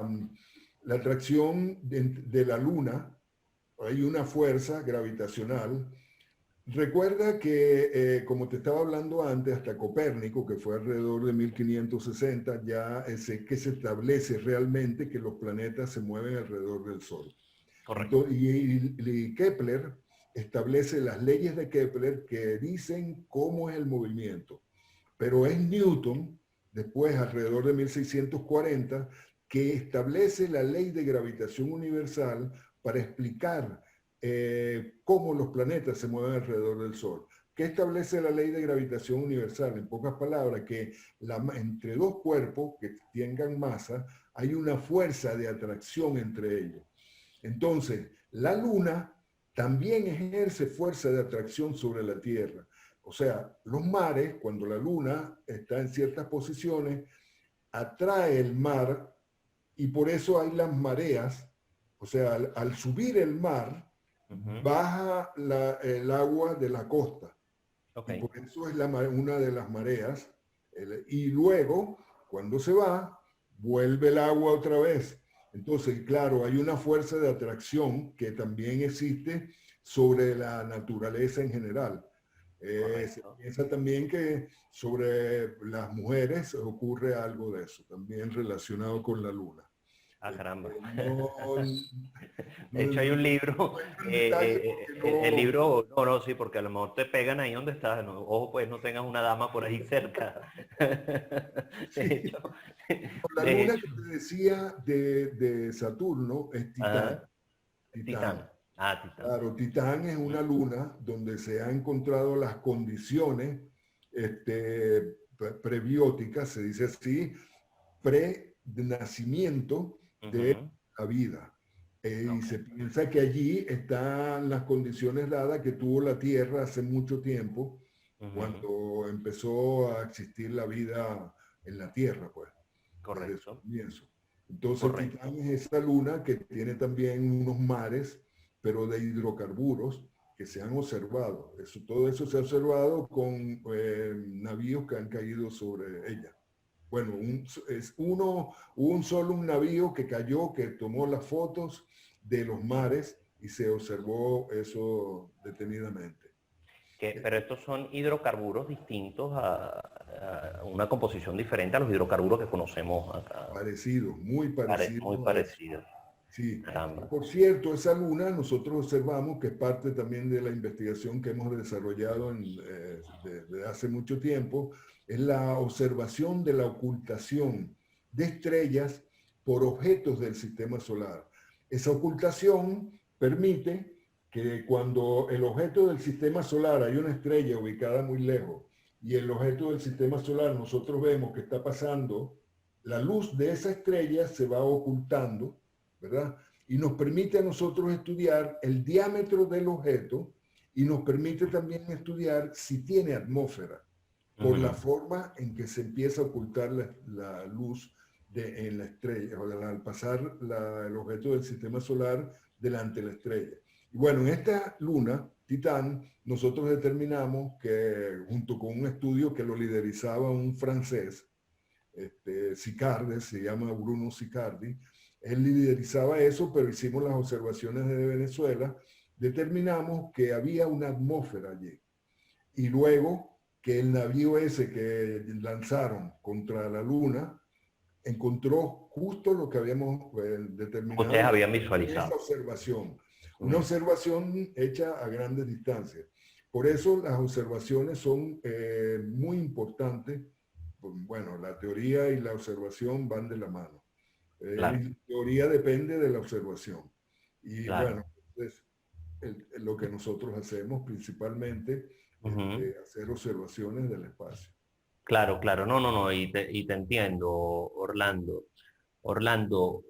atracción de la luna, hay una fuerza gravitacional. Recuerda que, como te estaba hablando antes, hasta Copérnico, que fue alrededor de 1560, ya es que se establece realmente que los planetas se mueven alrededor del Sol. Correcto. Entonces, y Kepler establece las leyes de Kepler que dicen cómo es el movimiento. Pero es Newton, después alrededor de 1640, que establece la ley de gravitación universal para explicar cómo los planetas se mueven alrededor del Sol. ¿Qué establece la ley de gravitación universal? En pocas palabras, que entre dos cuerpos que tengan masa hay una fuerza de atracción entre ellos. Entonces, la Luna también ejerce fuerza de atracción sobre la Tierra. O sea, los mares, cuando la Luna está en ciertas posiciones, atrae el mar y por eso hay las mareas. O sea, al subir el mar, baja el agua de la costa. Okay. Y por eso es una de las mareas. Y luego, cuando se va, vuelve el agua otra vez. Entonces, claro, hay una fuerza de atracción que también existe sobre la naturaleza en general. Se piensa también que sobre las mujeres ocurre algo de eso, también relacionado con la luna. Ah, caramba. No, De hecho, hay un libro, el no, libro, no, sí, porque a lo mejor te pegan ahí donde estás, ¿no? Ojo, pues no tengas una dama por ahí cerca. De sí. hecho, La de luna hecho. que te decía de Saturno es Titán. Ah, Titán. Titán. Ah, Titán. Claro, Titán es una luna donde se han encontrado las condiciones prebióticas, se dice así, pre-nacimiento de la vida. Y se piensa que allí están las condiciones dadas que tuvo la Tierra hace mucho tiempo, cuando empezó a existir la vida en la Tierra, pues, desde su Correcto. comienzo. Entonces, Correcto. Titán es esa luna que tiene también unos mares, pero de hidrocarburos que se han observado. Todo eso se ha observado con navíos que han caído sobre ella. Bueno, hubo un navío que cayó, que tomó las fotos de los mares y se observó eso detenidamente. Pero estos son hidrocarburos distintos a una composición diferente a los hidrocarburos que conocemos acá. Parecido, muy parecido. Muy parecido. Sí. Caramba. Por cierto, esa luna nosotros observamos que es parte también de la investigación que hemos desarrollado desde hace mucho tiempo, es la observación de la ocultación de estrellas por objetos del sistema solar. Esa ocultación permite que cuando el objeto del sistema solar, hay una estrella ubicada muy lejos, y el objeto del sistema solar nosotros vemos que está pasando, la luz de esa estrella se va ocultando, ¿verdad? Y nos permite a nosotros estudiar el diámetro del objeto y nos permite también estudiar si tiene atmósfera, por la forma en que se empieza a ocultar la luz en la estrella, o al pasar el objeto del sistema solar delante de la estrella. Y bueno, en esta luna, Titán, nosotros determinamos que, junto con un estudio que lo liderizaba un francés, Sicardi, se llama Bruno Sicardi, él liderizaba eso, pero hicimos las observaciones de Venezuela, determinamos que había una atmósfera allí. Y luego que el navío ese que lanzaron contra la Luna encontró justo lo que habíamos determinado. Ustedes habían visualizado. Esa observación. Una observación hecha a grandes distancias. Por eso las observaciones son muy importantes. Bueno, la teoría y la observación van de la mano. Claro, La teoría depende de la observación. Y bueno, claro. pues, lo que nosotros hacemos principalmente es Ujú. hacer observaciones del espacio. Claro, claro. No, no, no. Y te entiendo, Orlando. Orlando,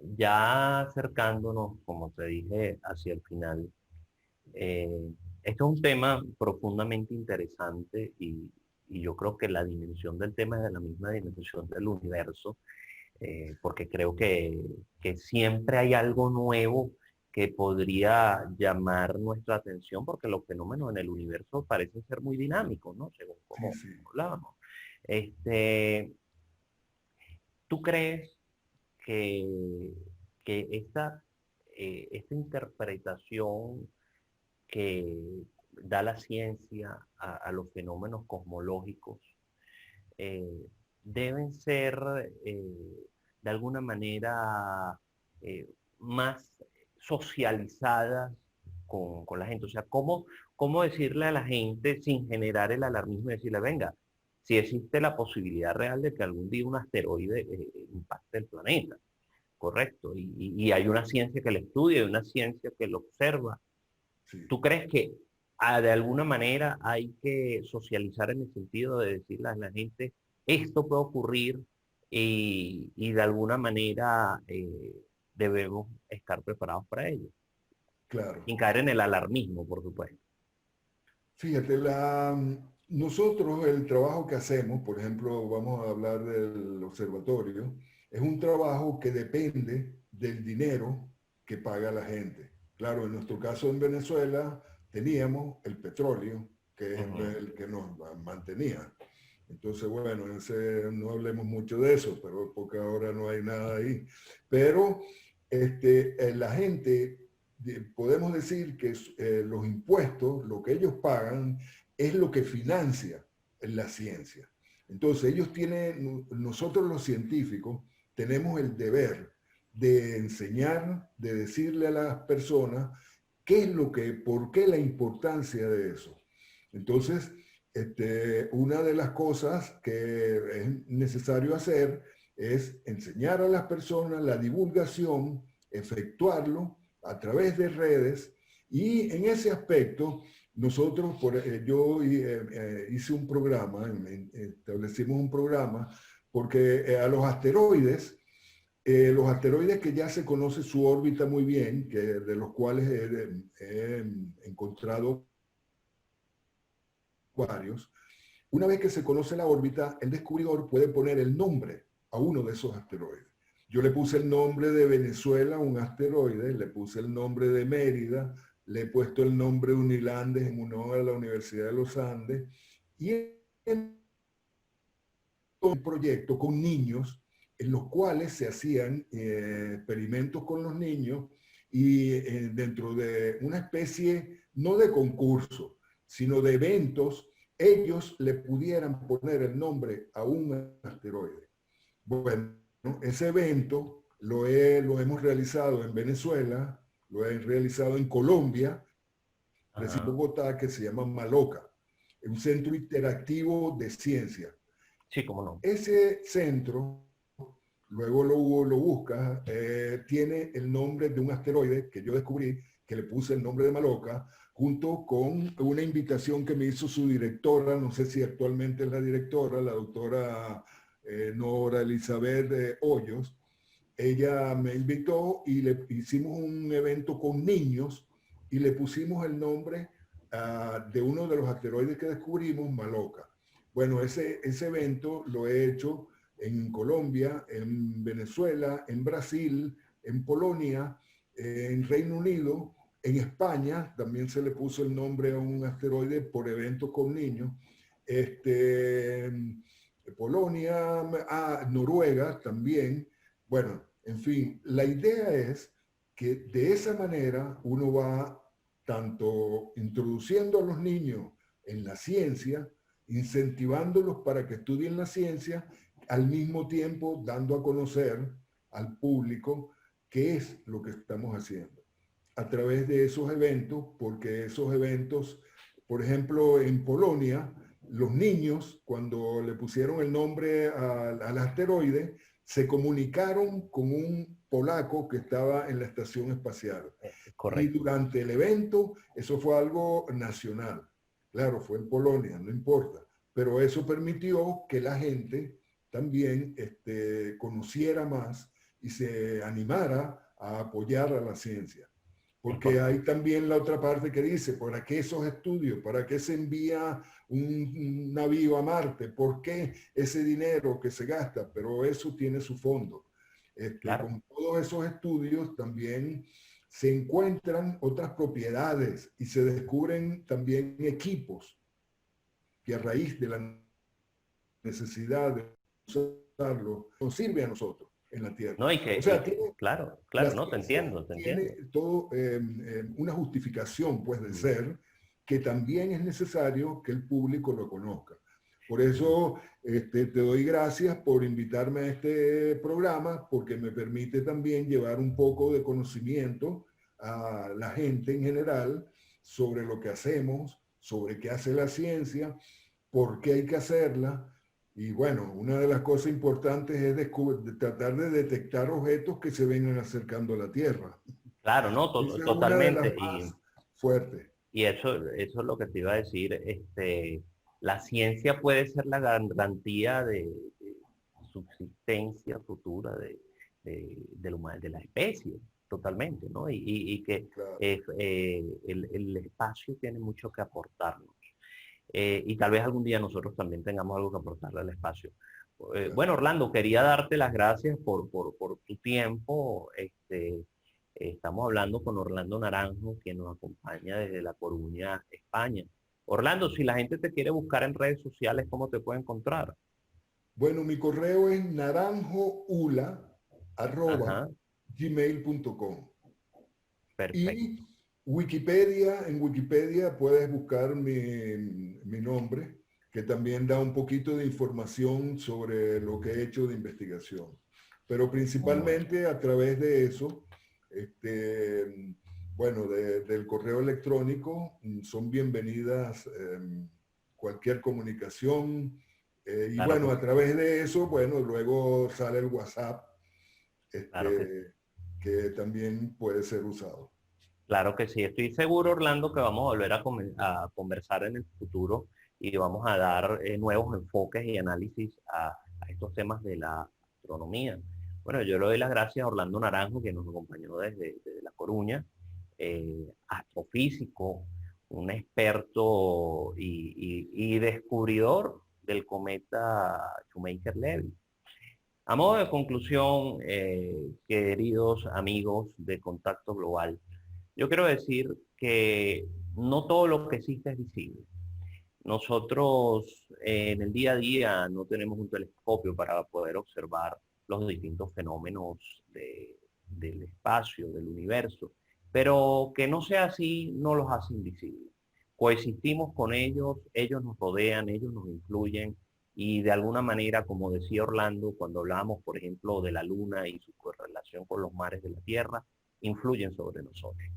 ya acercándonos, como te dije, hacia el final, eh, esto es un tema profundamente interesante y yo creo que la dimensión del tema es de la misma dimensión del universo, porque creo que siempre hay algo nuevo que podría llamar nuestra atención, porque los fenómenos en el universo parecen ser muy dinámicos, ¿no? Según Sí, como sí. hablábamos. Este, ¿Tú crees que, que esta interpretación que da la ciencia a los fenómenos cosmológicos eh, deben ser de alguna manera más socializadas con la gente? O sea, ¿cómo decirle a la gente sin generar el alarmismo y decirle, venga, si existe la posibilidad real de que algún día un asteroide impacte el planeta, correcto? Y hay una ciencia que lo estudia, hay una ciencia que lo observa. Sí. ¿Tú crees que de alguna manera hay que socializar en el sentido de decirle a la gente, esto puede ocurrir y de alguna manera debemos estar preparados para ello? Claro. Sin caer en el alarmismo, por supuesto. Fíjate, nosotros el trabajo que hacemos, por ejemplo, vamos a hablar del observatorio, es un trabajo que depende del dinero que paga la gente. Claro, en nuestro caso en Venezuela teníamos el petróleo, que es Ujú. el que nos mantenía. Entonces, bueno, no hablemos mucho de eso, pero porque ahora no hay nada ahí. Pero la gente, podemos decir que los impuestos, lo que ellos pagan, es lo que financia la ciencia. Entonces, ellos tienen, nosotros los científicos, tenemos el deber de enseñar, de decirle a las personas qué es lo que, por qué la importancia de eso. Entonces, una de las cosas que es necesario hacer es enseñar a las personas la divulgación, efectuarlo a través de redes y en ese aspecto nosotros, yo hice un programa, establecimos un programa porque a los asteroides que ya se conoce su órbita muy bien, que de los cuales he encontrado varios, una vez que se conoce la órbita, el descubridor puede poner el nombre a uno de esos asteroides. Yo le puse el nombre de Venezuela, un asteroide, le puse el nombre de Mérida, le he puesto el nombre de Unilandes en honor a la Universidad de los Andes, y en un proyecto con niños en los cuales se hacían experimentos con los niños y dentro de una especie, no de concurso, sino de eventos, ellos le pudieran poner el nombre a un asteroide. Bueno, ese evento lo hemos realizado en Venezuela, lo he realizado en Colombia, en Ajá. Bogotá, que se llama Maloca, un centro interactivo de ciencia. Sí, cómo no. Ese centro, luego lo buscas, tiene el nombre de un asteroide que yo descubrí, que le puse el nombre de Maloca, junto con una invitación que me hizo su directora, no sé si actualmente es la directora, la doctora Nora Elizabeth Hoyos. Ella me invitó y le hicimos un evento con niños y le pusimos el nombre de uno de los asteroides que descubrimos, Maloca. Bueno, ese evento lo he hecho en Colombia, en Venezuela, en Brasil, en Polonia, en Reino Unido, en España, también se le puso el nombre a un asteroide por eventos con niños. Este, Polonia, Noruega también. Bueno, en fin, la idea es que de esa manera uno va tanto introduciendo a los niños en la ciencia, incentivándolos para que estudien la ciencia, al mismo tiempo dando a conocer al público qué es lo que estamos haciendo a través de esos eventos, porque esos eventos Por ejemplo, en Polonia, los niños, cuando le pusieron el nombre al asteroide, se comunicaron con un polaco que estaba en la estación espacial. Y Correcto. durante el evento, eso fue algo nacional. Claro, fue en Polonia, no importa. Pero eso permitió que la gente también conociera más y se animara a apoyar a la ciencia. Porque hay también la otra parte que dice, ¿para qué esos estudios? ¿Para qué se envía un navío a Marte? ¿Por qué ese dinero que se gasta? Pero eso tiene su fondo. Claro. Con todos esos estudios también se encuentran otras propiedades y se descubren también equipos que a raíz de la necesidad de usarlo nos sirve a nosotros en la Tierra. No, O sea, tiene, claro, la claro, no, te ciencia entiendo, te tiene entiendo. todo una justificación, pues, de ser que también es necesario que el público lo conozca. Por eso te doy gracias por invitarme a este programa, porque me permite también llevar un poco de conocimiento a la gente en general sobre lo que hacemos, sobre qué hace la ciencia, por qué hay que hacerla. Y bueno, una de las cosas importantes es tratar de detectar objetos que se vengan acercando a la Tierra. Claro, no, Esa es una de las totalmente. más fuertes. Y eso es lo que te iba a decir. La ciencia puede ser la garantía de subsistencia futura de la especie, totalmente, ¿no? Y que Claro. el espacio tiene mucho que aportarnos. Y tal vez algún día nosotros también tengamos algo que aportarle al espacio. Claro. Bueno, Orlando, quería darte las gracias por tu tiempo. Estamos hablando con Orlando Naranjo, quien nos acompaña desde La Coruña, España. Orlando, si la gente te quiere buscar en redes sociales, ¿cómo te puede encontrar? Bueno, mi correo es Ajá, naranjoula@gmail.com. perfecto. Y en Wikipedia puedes buscar mi nombre, que también da un poquito de información sobre lo que he hecho de investigación. Pero Bueno, principalmente a través de eso, este, bueno, del correo electrónico, son bienvenidas cualquier comunicación. Y claro que bueno, a sí, través de eso, bueno, luego sale el WhatsApp, claro que sí. que también puede ser usado. Claro que sí, estoy seguro, Orlando, que vamos a volver a conversar en el futuro y vamos a dar nuevos enfoques y análisis a estos temas de la astronomía. Bueno, yo le doy las gracias a Orlando Naranjo, que nos acompañó desde La Coruña, astrofísico, un experto y descubridor del cometa Shoemaker-Levy. A modo de conclusión, queridos amigos de Contacto Global, yo quiero decir que no todo lo que existe es visible. Nosotros en el día a día no tenemos un telescopio para poder observar los distintos fenómenos del espacio, del universo, pero que no sea así no los hace invisibles. Coexistimos con ellos nos rodean, ellos nos influyen y de alguna manera, como decía Orlando, cuando hablábamos, por ejemplo, de la Luna y su correlación con los mares de la Tierra, influyen sobre nosotros.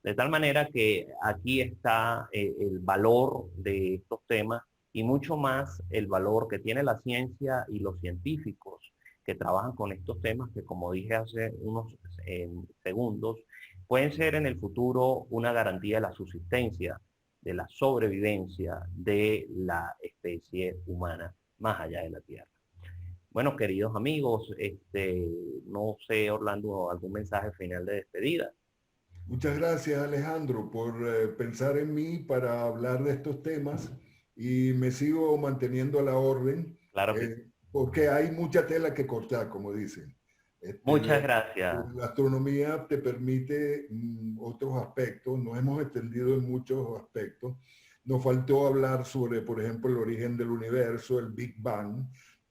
De tal manera que aquí está el valor de estos temas y mucho más el valor que tiene la ciencia y los científicos que trabajan con estos temas que, como dije hace unos segundos, pueden ser en el futuro una garantía de la subsistencia, de la sobrevivencia de la especie humana más allá de la Tierra. Bueno, queridos amigos, no sé, Orlando, algún mensaje final de despedida. Muchas gracias, Alejandro, por pensar en mí para hablar de estos temas, y me sigo manteniendo a la orden, Claro que sí. porque hay mucha tela que cortar, como dicen. Muchas gracias. La astronomía te permite otros aspectos, nos hemos extendido en muchos aspectos. Nos faltó hablar sobre, por ejemplo, el origen del universo, el Big Bang,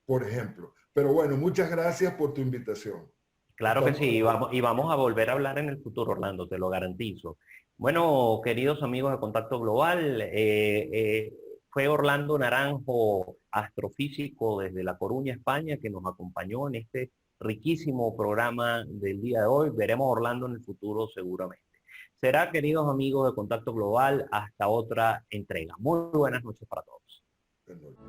por ejemplo. Pero bueno, muchas gracias por tu invitación. Claro que Estamos sí, a la orden. y vamos a volver a hablar en el futuro, Orlando, te lo garantizo. Bueno, queridos amigos de Contacto Global, fue Orlando Naranjo, astrofísico desde La Coruña, España, que nos acompañó en este riquísimo programa del día de hoy. Veremos a Orlando en el futuro seguramente. Será, queridos amigos de Contacto Global, hasta otra entrega. Muy buenas noches para todos. Buenas noches.